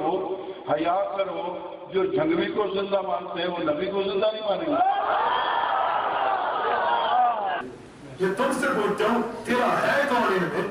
[SPEAKER 4] حیا کرو۔ جو جھنگوی کو زندہ مانتے ہیں وہ نبی کو زندہ نہیں مانیں گے۔
[SPEAKER 2] یہ تم سے پوچھتا ہوں، تیرا ہے کون ان میں؟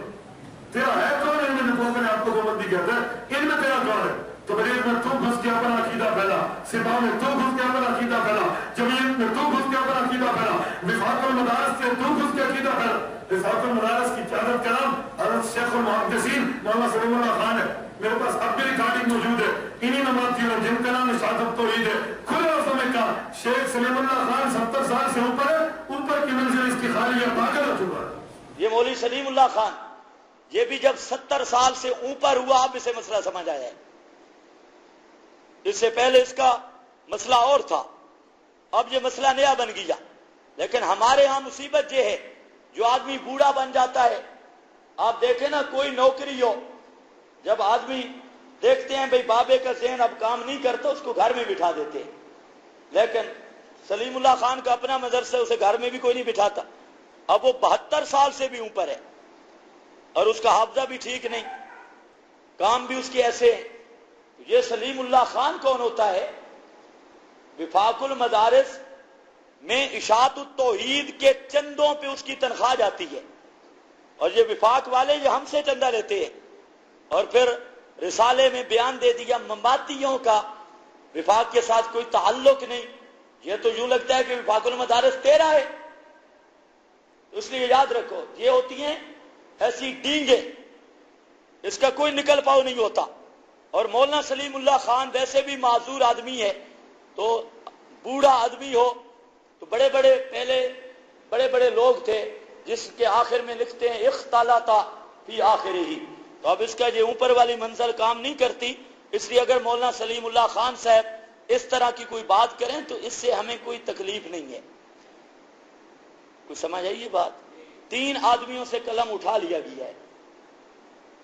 [SPEAKER 2] تیرا ہے کون ان میں جو میں آپ کو دیوبندی کہتا ہے؟ ان میں تیرا کون ہے؟ تو تبلیغ میں تو گھس کے اپنا عقیدہ پھیلا، سپاہ میں تو گھس کے اپنا عقیدہ پھیلا، جمعیت میں تو گھس کے اپنا عقیدہ پھیلا، وفاق المدارس سے تو گھس کے عقیدہ پھیلا۔ وفاق المدارس کی قیادت کا نام حضرت شیخ المحدثین مولانا سلیم اللہ خان ہے، میرے پاس اب بھی ریکارڈنگ موجود ہے، انہی نمازیوں نے جن کا نام شہادت توحید ہے، کھلے لفظوں میں کہا شیخ سلیم اللہ خان 70 سال سے اوپر ہے، اوپر کی منزل اس کی خالی ہے، پاگل ہو چکا ہے۔
[SPEAKER 5] یہ مولوی سلیم اللہ خان یہ بھی جب 70 سال سے اوپر ہوا اب اسے مسئلہ سمجھ آیا ہے، اس سے پہلے اس کا مسئلہ اور تھا، اب یہ مسئلہ نیا بن گیا۔ لیکن ہمارے ہاں مصیبت یہ ہے جو آدمی بوڑھا بن جاتا ہے، آپ دیکھیں نا کوئی نوکری ہو، جب آدمی دیکھتے ہیں بھئی بابے کا ذہن اب کام نہیں کرتا اس کو گھر میں بٹھا دیتے ہیں، لیکن سلیم اللہ خان کا اپنا مدرسہ اسے گھر میں بھی کوئی نہیں بٹھاتا، اب وہ 72 سال سے بھی اوپر ہے اور اس کا حافظہ بھی ٹھیک نہیں، کام بھی اس کے ایسے ہیں۔ یہ سلیم اللہ خان کون ہوتا ہے؟ وفاق المدارس میں اشاعت التوحید کے چندوں پہ اس کی تنخواہ جاتی ہے، اور یہ وفاق والے یہ ہم سے چندہ لیتے ہیں، اور پھر رسالے میں بیان دے دیا مماتیوں کا وفاق کے ساتھ کوئی تعلق نہیں، یہ تو یوں لگتا ہے کہ وفاق المدارس تیرا ہے۔ اس لیے یاد رکھو یہ ہوتی ہیں ایسی ڈینگیں، اس کا کوئی نکل پاؤ نہیں ہوتا۔ اور مولانا سلیم اللہ خان ویسے بھی معذور آدمی ہے، تو بوڑھا آدمی ہو تو بڑے بڑے لوگ تھے جس کے آخر میں لکھتے ہیں اختلاطا فی آخر ہی، تو اب اس کا یہ اوپر والی منزل کام نہیں کرتی، اس لیے اگر مولانا سلیم اللہ خان صاحب اس طرح کی کوئی بات کریں تو اس سے ہمیں کوئی تکلیف نہیں ہے۔ کوئی سمجھ آئی یہ بات؟ 3 آدمیوں سے قلم اٹھا لیا گیا ہے،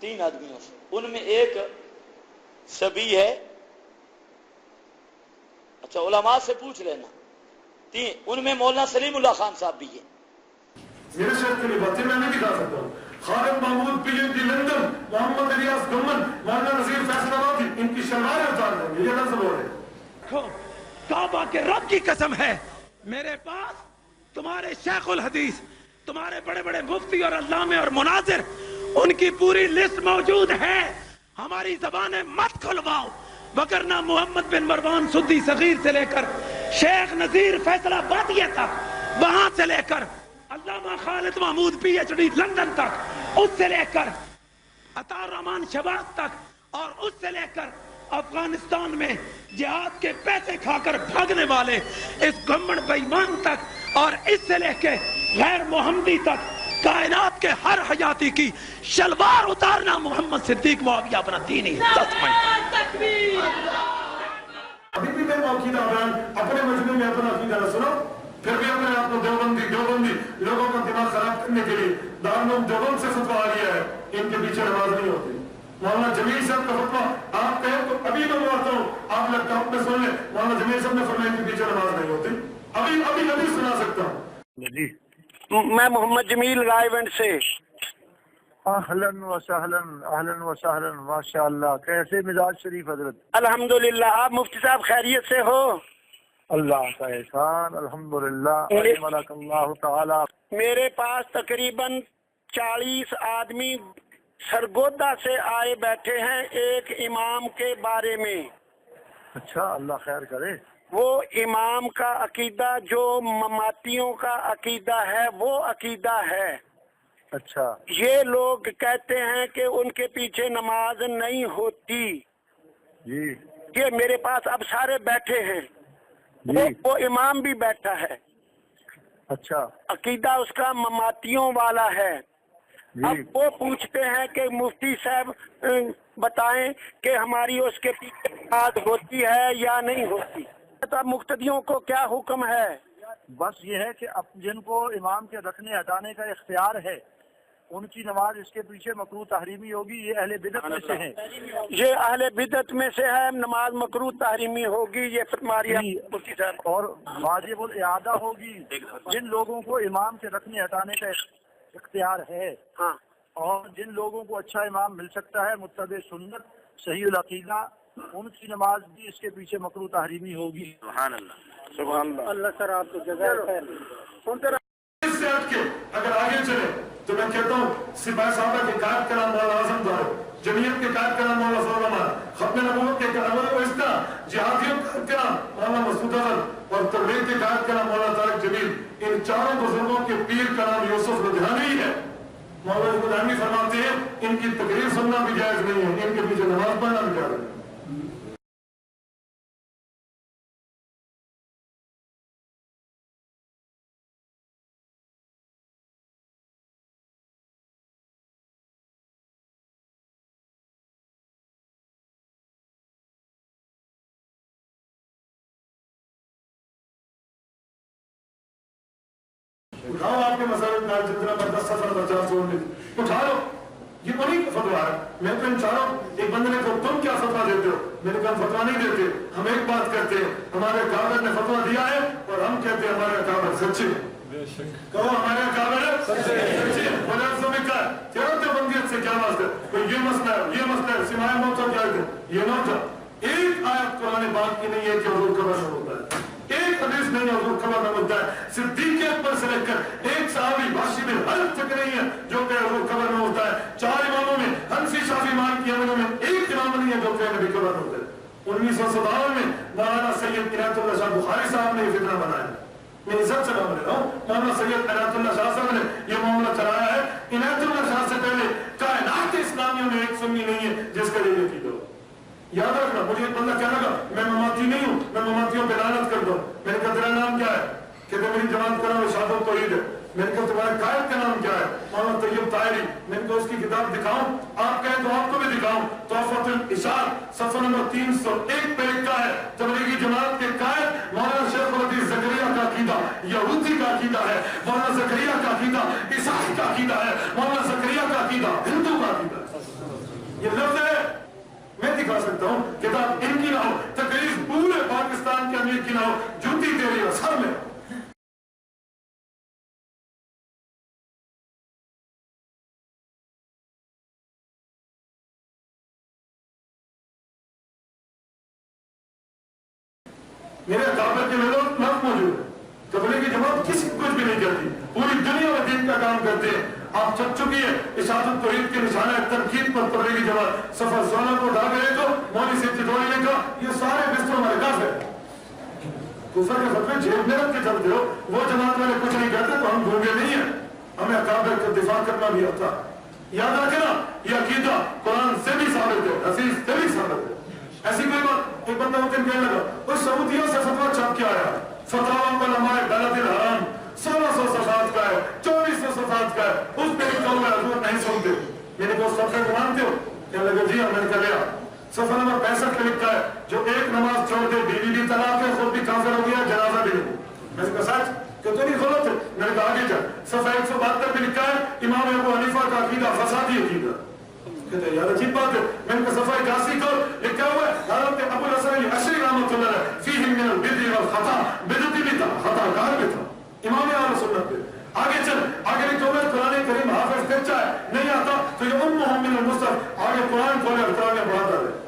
[SPEAKER 5] 3 آدمیوں سے، ان میں ایک سبی ہے، اچھا علماء سے پوچھ لینا، 3 ان میں مولانا سلیم اللہ خان صاحب بھی ہیں۔
[SPEAKER 2] میرے شہر کے لیے باتیں میں نہیں دکھا سکتا ہوں، Khalid Mahmood P H D London, Muhammad Ilyas Ghuman, Maulana Nazir Faisal آبادی، ان کی شلواریں اتار دیں گے، یہ لفظ بول رہے ہیں۔
[SPEAKER 6] کعبہ کے رب کی قسم ہے میرے پاس تمہارے شیخ الحدیث، تمہارے بڑے بڑے مفتی اور علامے اور مناظر، ان کی پوری لسٹ موجود ہے، ہماری زبانیں مت کھلواؤ، وگرنہ محمد بن مروان سدی صغیر سے لے کر شیخ نذیر فیصل آبادیہ تک، وہاں سے لے کر Allama Khalid Mahmood P H D London تک، اس سے لے کر عطا الرحمان شباب تک، اور اس سے لے کر افغانستان میں جہاد کے پیسے کھا کر بھاگنے والے اس گمبڑ بے ایمان تک، اور اس سے لے کے غیر محمدی تک، کائنات کے ہر حیاتی کی شلوار اتارنا محمد صدیق معاویہ اپنا دینی
[SPEAKER 2] ابھی بھی میں عقیدہ بیان اپنے مجموعے میں اپنا عقیدہ نہ سنو، پھر بھی اپنے آپ کو دیوبندی لوگوں کا دماغ خراب کرنے کے لیے دارالعلوم دیوبند سے فتویٰ آ گیا ہے، ان کے پیچھے نماز نہیں ہوتی۔ مولانا جمیل صاحب کا فتویٰ آپ کہیں تو ابھی میں بولتا ہوں، آپ لیپ ٹاپ میں سن لیں، مولانا جمیل صاحب نے فرمایا ان کے پیچھے نماز نہیں ہوتی، ابھی سنا سکتا ہوں۔
[SPEAKER 7] جی میں محمد جمیل رائے ونڈ سے۔
[SPEAKER 8] اہلاً و سہلاً ماشاءاللہ، کیسے مزاج شریف حضرت؟
[SPEAKER 7] الحمدللہ، آپ مفتی صاحب خیریت سے ہو؟
[SPEAKER 8] اللہ کا احسان، الحمدللہ، رحمک اللہ تعالی۔
[SPEAKER 7] میرے پاس تقریباً 40 آدمی سرگودا سے آئے بیٹھے ہیں ایک امام کے بارے میں۔
[SPEAKER 8] اچھا، اللہ خیر کرے۔
[SPEAKER 7] وہ امام کا عقیدہ جو مماتیوں کا عقیدہ ہے وہ عقیدہ ہے۔
[SPEAKER 8] اچھا،
[SPEAKER 7] یہ لوگ کہتے ہیں کہ ان کے پیچھے نماز نہیں ہوتی۔
[SPEAKER 8] جی
[SPEAKER 7] یہ میرے پاس اب سارے بیٹھے ہیں،
[SPEAKER 8] جی،
[SPEAKER 7] وہ امام بھی بیٹھا ہے،
[SPEAKER 8] اچھا
[SPEAKER 7] عقیدہ اس کا مماتیوں والا ہے۔
[SPEAKER 8] جی،
[SPEAKER 7] اب وہ پوچھتے ہیں کہ مفتی صاحب بتائیں کہ ہماری اس کے پیچھے نماز ہوتی ہے یا نہیں ہوتی؟ اب مقتدیوں کو کیا حکم ہے؟
[SPEAKER 8] بس یہ ہے کہ اب جن کو امام کے رکھنے ہٹانے کا اختیار ہے ان کی نماز اس کے پیچھے مکروہ تحریمی ہوگی، یہ اہل بدعت میں سے ہیں۔
[SPEAKER 7] یہ اہل بدعت میں سے ہے، نماز مکروہ تحریمی ہوگی، یہ ہماری مفتی صاحب۔
[SPEAKER 8] اور واجب الاعادہ ہوگی جن لوگوں کو امام کے رکھنے ہٹانے کا اختیار ہے،
[SPEAKER 7] ہاں،
[SPEAKER 8] اور جن لوگوں کو اچھا امام مل سکتا ہے متبع سنت صحیح العقیدہ، ان کی نماز بھی اس کے پیچھے مکروہ تحریمی ہوگی۔
[SPEAKER 7] سبحان اللہ، سبحان اللہ۔ اللہ سر آپ کو جزائے خیر۔
[SPEAKER 2] اس سے ہٹ کے اگر آگے چلے تو میں کہتا ہوں سپاہی صحابہ کے قائد کا نام مولانا اعظم دار، جمعیت کے قائد کا نام مولانا فضل الرحمان، ختم نبوت کے قائد اس کا جہادیوں کا نام مولانا مسعود احمد، اور تبلیغ کے قائد کا نام مولانا طارق جمیل، ان چاروں بزرگوں کے پیر کا نام یوسف ندھانی ہے۔ مولانا غلامی فرماتے ہیں ان کی تقریر سننا بھی جائز نہیں ہے، ان کے پیچھے نماز پڑھنا بھی جائز نہیں۔ اٹھاؤ آپ کے مسائل کا جتنا بردست سفر بچا چھوڑ لیں، اٹھا لو، یہ انہیں کا فتوا ہے۔ میں تو ان چاروں ایک بندے نے کہا تم کیا فتوا دیتے ہو؟ میں نے کہا ہم فتوا نہیں دیتے، ہم ایک بات کرتے ہیں، ہمارے کابر نے فتوا دیا ہے اور ہم کہتے ہیں ہمارے کابر سچے ہیں۔ کہو ہمارے کابر سچے ہیں، بولے میں کہا تیرا تو بندیت سے کیا واسطہ ہے؟ کوئی یہ مسئلہ ہے، یہ مسئلہ ہے، سمائے موتا کیا ہے؟ یہ نہ ہوتا ایک آیت قرآن پاک کی نہیں ہے کہ حضور قبر میں ہوتا ہے، ایک حدیث نہیں ہے حضور قبر میں ہوتا ہے۔ صدیق اکبر سے لے کر ایک صحابی باشی بن حرب تک نہیں ہے جو کہ حضور قبر میں ہوتا ہے۔ چار اماموں میں حنفی شافعی مالکی اماموں میں ایک امام نہیں ہے جو کہ نبی قبر میں ہوتا ہے۔ 1957 میں مولانا سید عنایت اللہ شاہ بخاری صاحب نے یہ فتنہ بنایا، میں عزت سے نام لے رہا ہوں، مولانا سید عنایت اللہ شاہ صاحب نے یہ معاملہ چلایا ہے۔ عنایت اللہ شاہ سے پہلے کائنات اسلامیوں میں ایک سنی نہیں ہے جس کا یہ عقیدہ ہو۔ یاد رکھنا، مجھے ایک بندہ کہنے لگا میں مماتی نہیں ہوں، میں مماتیوں پہ لعنت کر دوں۔ میں نے کہا تیرا نام کیا ہے؟ کہتے میری جماعت کا نام ارشاد التوحید ہے۔ میں نے کہا تمہارے قائد کا نام کیا ہے؟ مولانا طیب طاہری۔ میں نے کہا اس کی کتاب دکھاؤں؟ آپ کہیں تو آپ کو بھی دکھاؤں۔ تحفۃ الاشار صفحہ نمبر 301 پہ لکھا ہے تبلیغی جماعت کے قائد مولانا شیخ الحدیث زکریا کا عقیدہ یہودی کا عقیدہ ہے، مولانا زکریا کا عقیدہ عیسائی کا عقیدہ ہے، مولانا زکریا کا عقیدہ ہندو کا عقیدہ ہے۔ یہ لفظ ہے، میں دکھا سکتا ہوں، کتاب ان کی نہ ہو، تقریر پورے پاکستان کے امیر کی نہ ہو، جوتی تیری اور سر میں۔ میرے کابر کے لوگ لفظ موجود ہے، تبلیغی جماعت کسی کچھ بھی نہیں کرتی، پوری دنیا میں دین کا کام کرتے ہیں۔ آپ چک چکی ہے اشاعت التوحید کے نشانہ تنقید پر تبلیغی جماعت صفحہ 16 کو اٹھا کے دیکھو، مولوی صاحب چتوڑی نے کہا یہ سارے بستر ہمارے کافر ہیں۔ کفر کے فتوے جیب میں رکھ کے چلتے ہو، وہ جماعت والے کچھ نہیں کہتے تو ہم گونگے نہیں ہیں، ہمیں اکابر کا دفاع کرنا بھی آتا۔ یاد رکھنا یہ عقیدہ قرآن سے بھی ثابت ہے، حدیث سے بھی ثابت ہے۔ ایسی کوئی بات، ایک بندہ ہوتے کہنے لگا وہ سعودیہ سے فتویٰ چھپ کے آیا، فتاوی علماء بلد الحرام 1600 صفحات کا ہے، 2400 صفحات کا ہے، اس پہ لکھا ہوا ہے حضور نہیں سنتے۔ میں نے کہا اس صفحے کو مانتے ہو؟ کہنے لگا جی ہاں۔ میں نے کہا لیا صفحہ نمبر 65 پہ لکھا ہے جو ایک نماز چھوڑ دے بیوی بھی طلاق ہے، خود بھی کافر ہو گیا، جنازہ بھی نہیں۔ میں نے کہا سچ؟ کہ تو نہیں غلط ہے؟ میں نے کہا آگے جا، صفحہ 172 پہ لکھا ہے امام ابو حنیفہ کا عقیدہ فسادی عقیدہ۔ کہتے ہیں یار عجیب بات ہے۔ میں نے کہا صفحہ 81 کو لکھا ہوا ہے حضرت ابو الحسن الاشعری رحمۃ اللہ علیہ فیہ من البدع والخطا، بدعتی بھی تھا، خطا کار بھی تھا، امام اہل سنت پہ۔ آگے چل، آگے لکھا ہوا ہے قرآن کریم حافظ کچا ہے، نہیں آتا تو یہ امہم من المصحف، آگے قرآن کھولے اور قرآن میں بڑھاتا ہے۔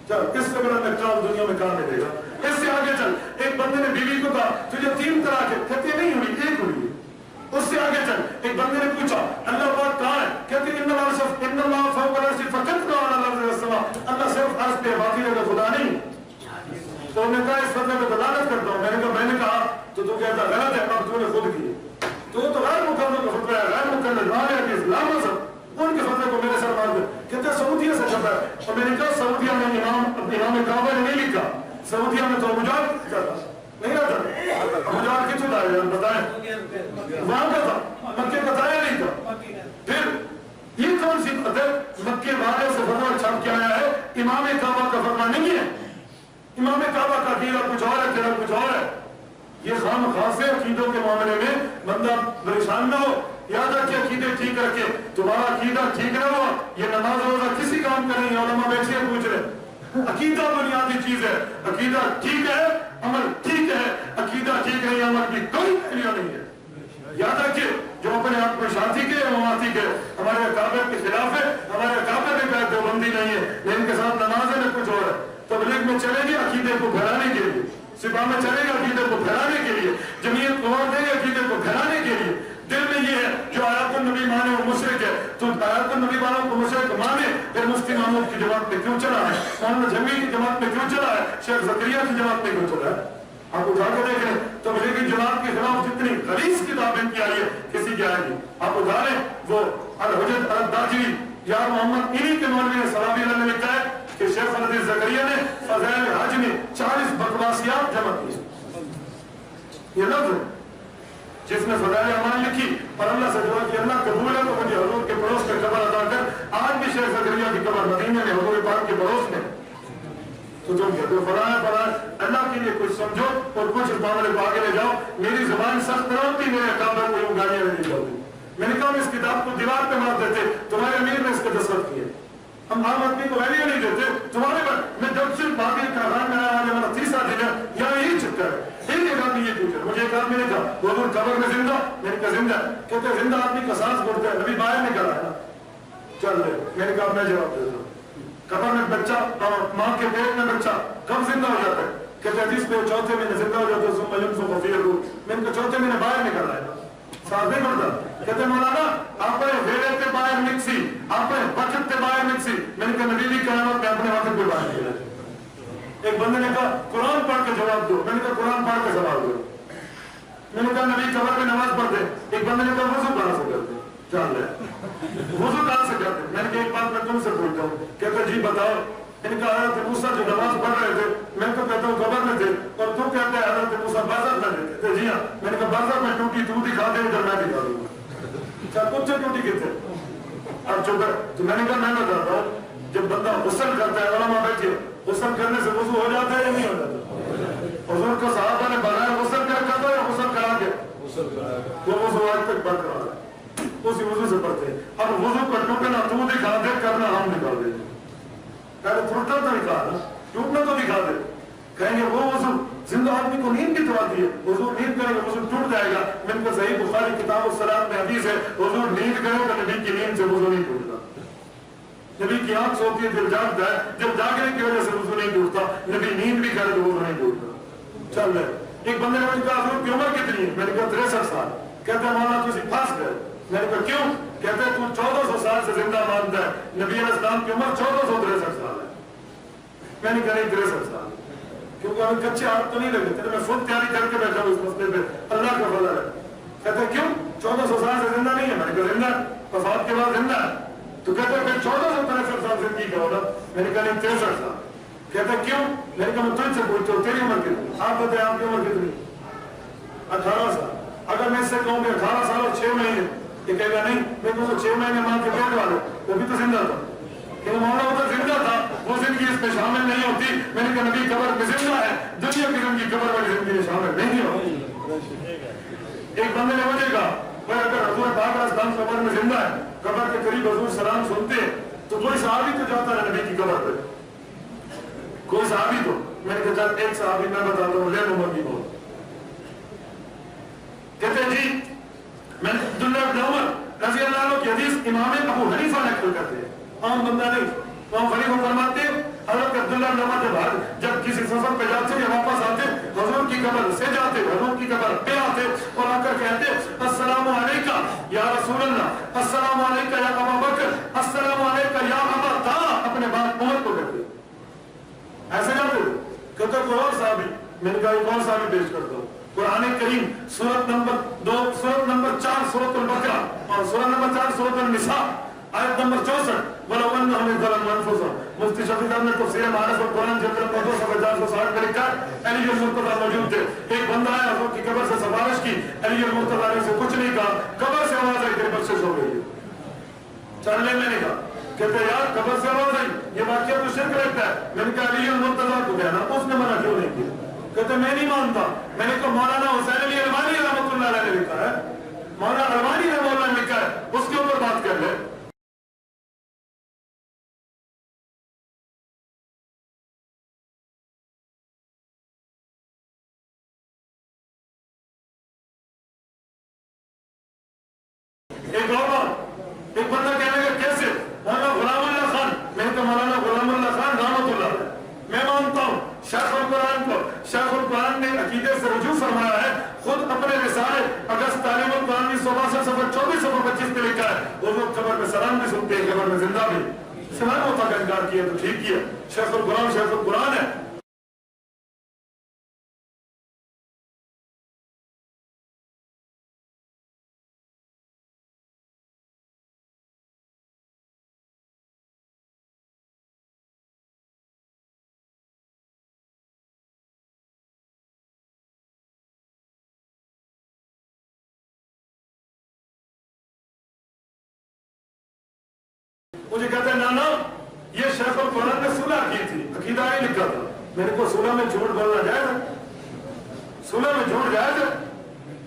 [SPEAKER 2] چل اس سے بڑا نقصان دنیا میں کہاں ملے گا؟ اس سے آگے چل، ایک بندے نے بیوی کو کہا تجھے 3 طلاق ہے، کہتے نہیں ہوئی، ایک ہوئی ہے۔ اس سے آگے چل، ایک بندے نے پوچھا اللہ پاک کہاں ہے؟ کہتے ان اللہ فوق العرش فقط علی الارض والسماء، اللہ صرف عرش پہ، باقی جگہ خدا نہیں۔ تو انہوں نے کہا اس فتوے کو دلالت کرتا ہوں۔ میں نے کہا تو کہتا غلط ہے، اب تو نے خود کی ہے، تو غیر مقرر کا فتویٰ ہے، غیر مقرر مان ہے کہ اسلام مذہب، ان کے فتوے کو میرے سر مار دے۔ کہتے ہیں سعودیہ سے چھپا ہے، اور میں نے کہا سعودیہ میں امام کعبہ نے نہیں لکھا، سعودیہ میں تو مجاہد کہتا نہیں آتا، مجاہد کتوں تھا بتائیں؟ وہاں کا تھا، مکے کا تھا یا نہیں تھا؟ پھر یہ کون سی بات ہے؟ مکے والے سے فتویٰ چھپ کے آیا ہے، امام کعبہ کا فتویٰ نہیں ہے۔ امام کعبہ کا عقیدہ کچھ اور ہے، تیرا کچھ اور ہے۔ یہ خام خاصے عقیدوں کے معاملے میں بندہ پریشان نہ ہو، یاد رکھے عقیدے ٹھیک رکھے، تمہارا عقیدہ ٹھیک نہ ہوا یہ نماز روزہ کسی کام کا نہیں ہے۔ علماء بیٹھے پوچھ رہے، عقیدہ بنیادی چیز ہے، عقیدہ ٹھیک ہے عمل ٹھیک ہے، عقیدہ ٹھیک نہیں عمل کی کوئی ویلیو نہیں ہے۔ یاد رکھیے جو اپنے آپ کو شادی کے مماتی کے ہمارے اکابر کے خلاف ہے، ہمارے اکابر کے بعد دیوبندی نہیں ہے، نہ ان کے ساتھ نماز ہے نہ کچھ اور ہے۔ تبلیغ میں چلے گی عقیدے کو پھیلانے کے لیے، سپاہ میں چلے گا عقیدے کو پھیلانے کے لیے، جمعیت قوار دے گی عقیدے کو پھیلانے کے لیے۔ دل میں یہ ہے جو آیات النبی مانے وہ مشرک ہے، تو آیات النبی والوں کو مشرک مانے، پھر مفتی محمود کی جماعت میں کیوں چلا ہے، مولانا جنگی کی جماعت میں کیوں چلا ہے، شیخ زکریا کی جماعت میں کیوں چلا ہے؟ آپ اٹھا کے دیکھ لیں تبلیغی جماعت کے خلاف جتنی غلیظ کتابیں کی آئی ہے کسی کی آئے گی، آپ اٹھا لیں وہ الحجت الداجی یا محمد، انہی کے مولوی سلابی نے لکھا ہے کہ شیخ الحدیث زکریا نے فضائل حج میں 40 بکواسیات جمع کی. یہ لفظ ہے جس نے فضائل اعمال لکھی اور اللہ سے دعا کہ اللہ قبول ہے تو مجھے حضور کے پڑوس میں قبر عطا کر. آج بھی شیخ زکریا کی قبر مدینے میں حضور پاک کے پڑوس میں. تو تم کہتے ہو فلاں اللہ کے لیے کچھ سمجھو اور کچھ معاملے کو آگے لے جاؤ. میری زبان سخت نہ ہوتی، میرے اکابر کو یوں گالیاں نہیں جاتی. میں نے کہا ہم اس کتاب کو دیوار پہ مار دیتے، تمہارے امیر نے اس کے دستخط کیے. ہم عام آدمی کو ویلیو نہیں دیتے تمہارے پر. میں جب صرف باقی کاران میں آیا ہمارا تیسرا دن ہے یہاں یہی چکر ہے. ایک آدمی یہ پوچھا مجھے، ایک آدمی نے کہا حضور قبر میں زندہ؟ میں نے کہا زندہ. کہتے زندہ آدمی کا سانس بڑھتا ہے، ابھی باہر نکل آیا نا. چل رہے میں نے کہا میں جواب دیتا ہوں. قبر میں بچہ اور ماں کے پیٹ میں بچہ کب زندہ ہو جاتا ہے؟ کہتے حدیث میں چوتھے مہینے زندہ ہو جاتا ہے. ثم ينفخ فيه الروح. میں نے کہا چوتھے مہینے باہر نکل آیا، سانس نہیں بڑھتا. کہتے مولانا آپ ویڑے تے باہر نکسی، آپ وقت تے باہر نکسی. میں نے کہا نبی بھی قیامت میں اپنے وقت پہ باہر نکلا. ایک بندے نے کہا قرآن پڑھ کے جواب دو. میں نے کہا قرآن پڑھ کے جواب دو. میں نے کہا نبی قبر میں نماز پڑھتے. ایک بندے نے کہا وضو کہاں سے کرتے؟ چل رہے وضو کہاں سے کرتے؟ میں نے کہا ایک بات میں تم سے پوچھتا ہوں. کہتے جی بتاؤ. میں نے کہا حضرت موسیٰ جو نماز پڑھ رہے تھے میں تو کہتا ہوں قبر میں تھے اور تو کہتے ہیں حضرت موسیٰ بازار میں تھے. کہتے جی ہاں. میں نے کہا بازار میں ٹوٹی تو دکھا دے ادھر میں دکھا دوں گا. کیا کچھ سے ٹوٹی کتنے؟ اب چپ ہے. تو میں نے کہا میں بتاتا ہوں جب بندہ غسل کرتا ہے، علماء بیٹھے، غسل کرنے سے وضو ہو جاتا ہے یا نہیں ہو جاتا؟ حضور کو صحابہ نے بغیر غسل کرتا یا غسل کرا کے؟ وہ وضو آج تک برقرار ہے، اسی وضو سے پڑھتے ہیں. اب وضو کو ٹوٹنا تو دکھا دے، کرنا ہم دکھا دیں. پہلے ٹوٹنا تو دکھا دے، ٹوٹنا تو دکھا دے. کہیں گے وہ وضو زندہ آدمی کو نیند بھی تو آتی ہے، حضور نیند کرے گا وضو ٹوٹ جائے گا. میں نے کہا صحیح بخاری کتاب الصلاۃ میں حدیث ہے حضور نیند کرے گا نبی کی نیند سے وضو نہیں ٹوٹتا. نبی کی آنکھ سوتی ہے دل جاگتا ہے، جب جاگنے کی وجہ سے وضو نہیں ٹوٹتا. نبی نیند بھی کرے تو وضو نہیں ٹوٹتا. چل رہے. ایک بندے نے مجھے کہا حضور کی عمر کتنی ہے؟ میں نے کہا 63 سال. کہتے ہیں مولانا تجھے پھنس گئے. میں نے کہا کیوں؟ کہتے ہیں تو 1400 سال سے زندہ مانتا ہے، نبی علیہ السلام کی عمر 1463 سال ہے. میں نے کہا نہیں 63 سال، کیونکہ ہمیں کچے ہاتھ تو نہیں لگے تھے. میں خود تیاری کر کے بیٹھا ہوں اس مسئلے پہ، اللہ کا فضل ہے. کہتے ہیں کیوں 1400 سال سے زندہ نہیں ہے؟ میں نے کہا زندہ، وفات کے بعد زندہ ہے. تو کہتے ہیں پھر 1463 سال زندگی کا ہونا. میں نے کہا نہیں 63 سال. کہتے ہیں کیوں؟ میں نے کہا میں تجھ سے پوچھتا ہوں تیری عمر کتنی؟ آپ بتائیں آپ کی عمر کتنی؟ 18 سال. اگر میں اس سے کہوں کہ 18 سال اور 6 مہینے، یہ کہے گا نہیں. میں کہوں 6 مہینے ماں کے پیٹ والے، وہ بھی تو زندہ تھا. کہ مولانا وہ تو زندہ تھا، وہ زندگی اس میں شامل نہیں ہوتی. میں نے کہا نبی قبر میں زندہ ہے، دنیا کی زندگی قبر والی زندگی میں شامل نہیں ہوتی. ایک بندے نے مجھے کہا وہ اگر حضور پاک علیہ السلام قبر میں زندہ ہے، قبر کے قریب حضور سلام سنتے ہیں تو کوئی صحابی تو جاتا ہے نبی کی قبر پہ، کوئی صحابی تو. میں نے کہا چل ایک صحابی میں بتاتا ہوں، لے عمر کی بہت. کہتے ہیں جی میں عبداللہ بن عمر رضی اللہ عنہ کی حدیث امام ابو حنیفہ نقل کرتے ہیں، عام بندہ نہیں. امام خلیفہ فرماتے ہیں حضرت عبداللہ بن عمر جب کسی سفر پہ جاتے یا واپس آتے حضور کی قبر سے جاتے، حضور کی قبر پہ آتے اور آ کر کہتے السلام علیکہ یا رسول اللہ، السلام علیکہ یا ابا بکر، السلام علیکہ یا ابا طلحہ. اپنے باپ عمر کو کہتے ایسے جاتے. کہتے کوئی اور صحابی. میں نے کہا ایک اور صحابی پیش کرتا ہوں. قرآن کریم سورت نمبر 2 سورت نمبر 4 سورت البقرہ اور سورت نمبر 4 سورت النساء آیت نمبر 64 وَلَوْ أَنَّهُمْ ظَلَمُوا أَنفُسَهُمْ. مفتی شفیع صاحب نے تفسیر معارف القرآن جلد نمبر 2 صفحہ 460 میں لکھا ہے علی المرتضیٰ موجود تھے. ایک بندہ آیا حضور کی قبر سے سفارش کی، علی المرتضیٰ نے سے کچھ نہیں کہا، قبر سے آواز آئی تیری بخشش ہو گئی ہے. چلنے میں نے کہا. کہتے یار قبر سے آواز آئی، یہ واقعہ تو شرک لگتا ہے. میں نے کہا علی المرتضیٰ کو کہنا، اس نے منع کیوں نہیں کیا؟ کہتے میں نہیں مانتا. میں نے کہا مولانا حسین علی الوانی رحمۃ اللہ علیہ نے لکھا ہے، مولانا الوانی رحمۃ اللہ نے لکھا ہے، اس کے اوپر بات کر لے. ایک اور بات، ایک بندہ کہنے لگا کیسے؟ مولانا غلام اللہ خان. میں نے کہا مولانا غلام اللہ خان رحمۃ اللہ علیہ میں مانتا ہوں شیخ القرآن کو. شیخ القرآن نے عقیدے سے رجوع فرمایا ہے، خود اپنے رسالے اگست تعلیم القرآن کی 62 صفحہ 24 صفحہ 25 میں لکھا ہے حضور قبر میں سلام بھی سنتے ہیں، قبر میں زندہ بھی. سلام ہوتا کا انکار کیا تو ٹھیک کیا. شیخ القرآن ہے. مجھے کہتے ہیں نانا یہ شیخ القرآن نے صلح کی تھی، عقیدہ نہیں لکھا تھا. میں نے کہا صلح میں جھوٹ بولنا جائز ہے؟ صلح میں جھوٹ جائز ہے؟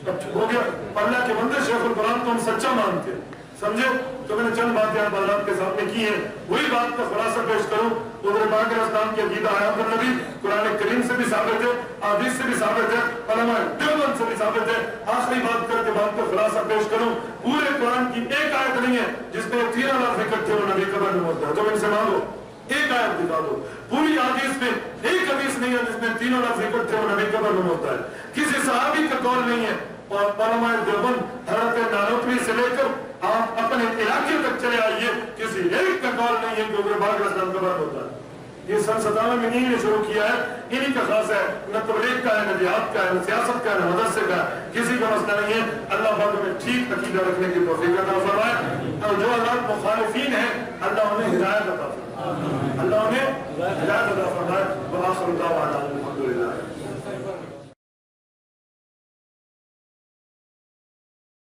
[SPEAKER 2] اب ہو گیا. اللہ کے بندے شیخ القرآن کو ہم سچا مانتے ہیں، سمجھے؟ تو میں نے چند باتیں آپ حضرات کے سامنے کی ہیں، وہی بات کا خلاصہ پیش کروں. حضور پاک علیہ السلام کی عقیدہ حیات النبی قرآن کریم سے بھی ثابت ہے، حدیث سے بھی ثابت ہے، علماء دیوبند سے بھی ثابت ہے. آخری بات کر کے بات کا خلاصہ پیش کروں. پورے قرآن کی ایک آیت نہیں ہے جس میں 3 لفظ اکٹھے ہو نبی قبر میں ہوتا ہے. تو ان سے مانگو ایک آیت دکھا دو. پوری حدیث میں ایک حدیث نہیں ہے جس میں 3 لفظ اکٹھے ہو نبی قبر میں ہوتا ہے. کسی صحابی کا قول نہیں ہے. اور علماء دیوبند حضرت نانوتوی سے لے کر آپ اپنے علاقے تک چلے آئیے، کسی ایک کا قول نہیں ہے کہ حضور پاک علیہ السلام قبر ہوتا ہے. یہ سن 57 میں انہی نے شروع کیا ہے، انہی کا خاص ہے. نہ تبلیغ کا ہے، نہ جہاد کا ہے، نہ سیاست کا ہے، نہ مدرسے کا ہے. کسی کا مسئلہ نہیں ہے. اللہ پاک میں ٹھیک عقیدہ رکھنے کی توفیق عطا فرمائے. اور جو حضرات مخالفین ہیں اللہ انہیں ہدایت عطا فرمائے، اللہ انہیں ہدایت عطا فرمائے. وآخر دعوانا الحمدللہ.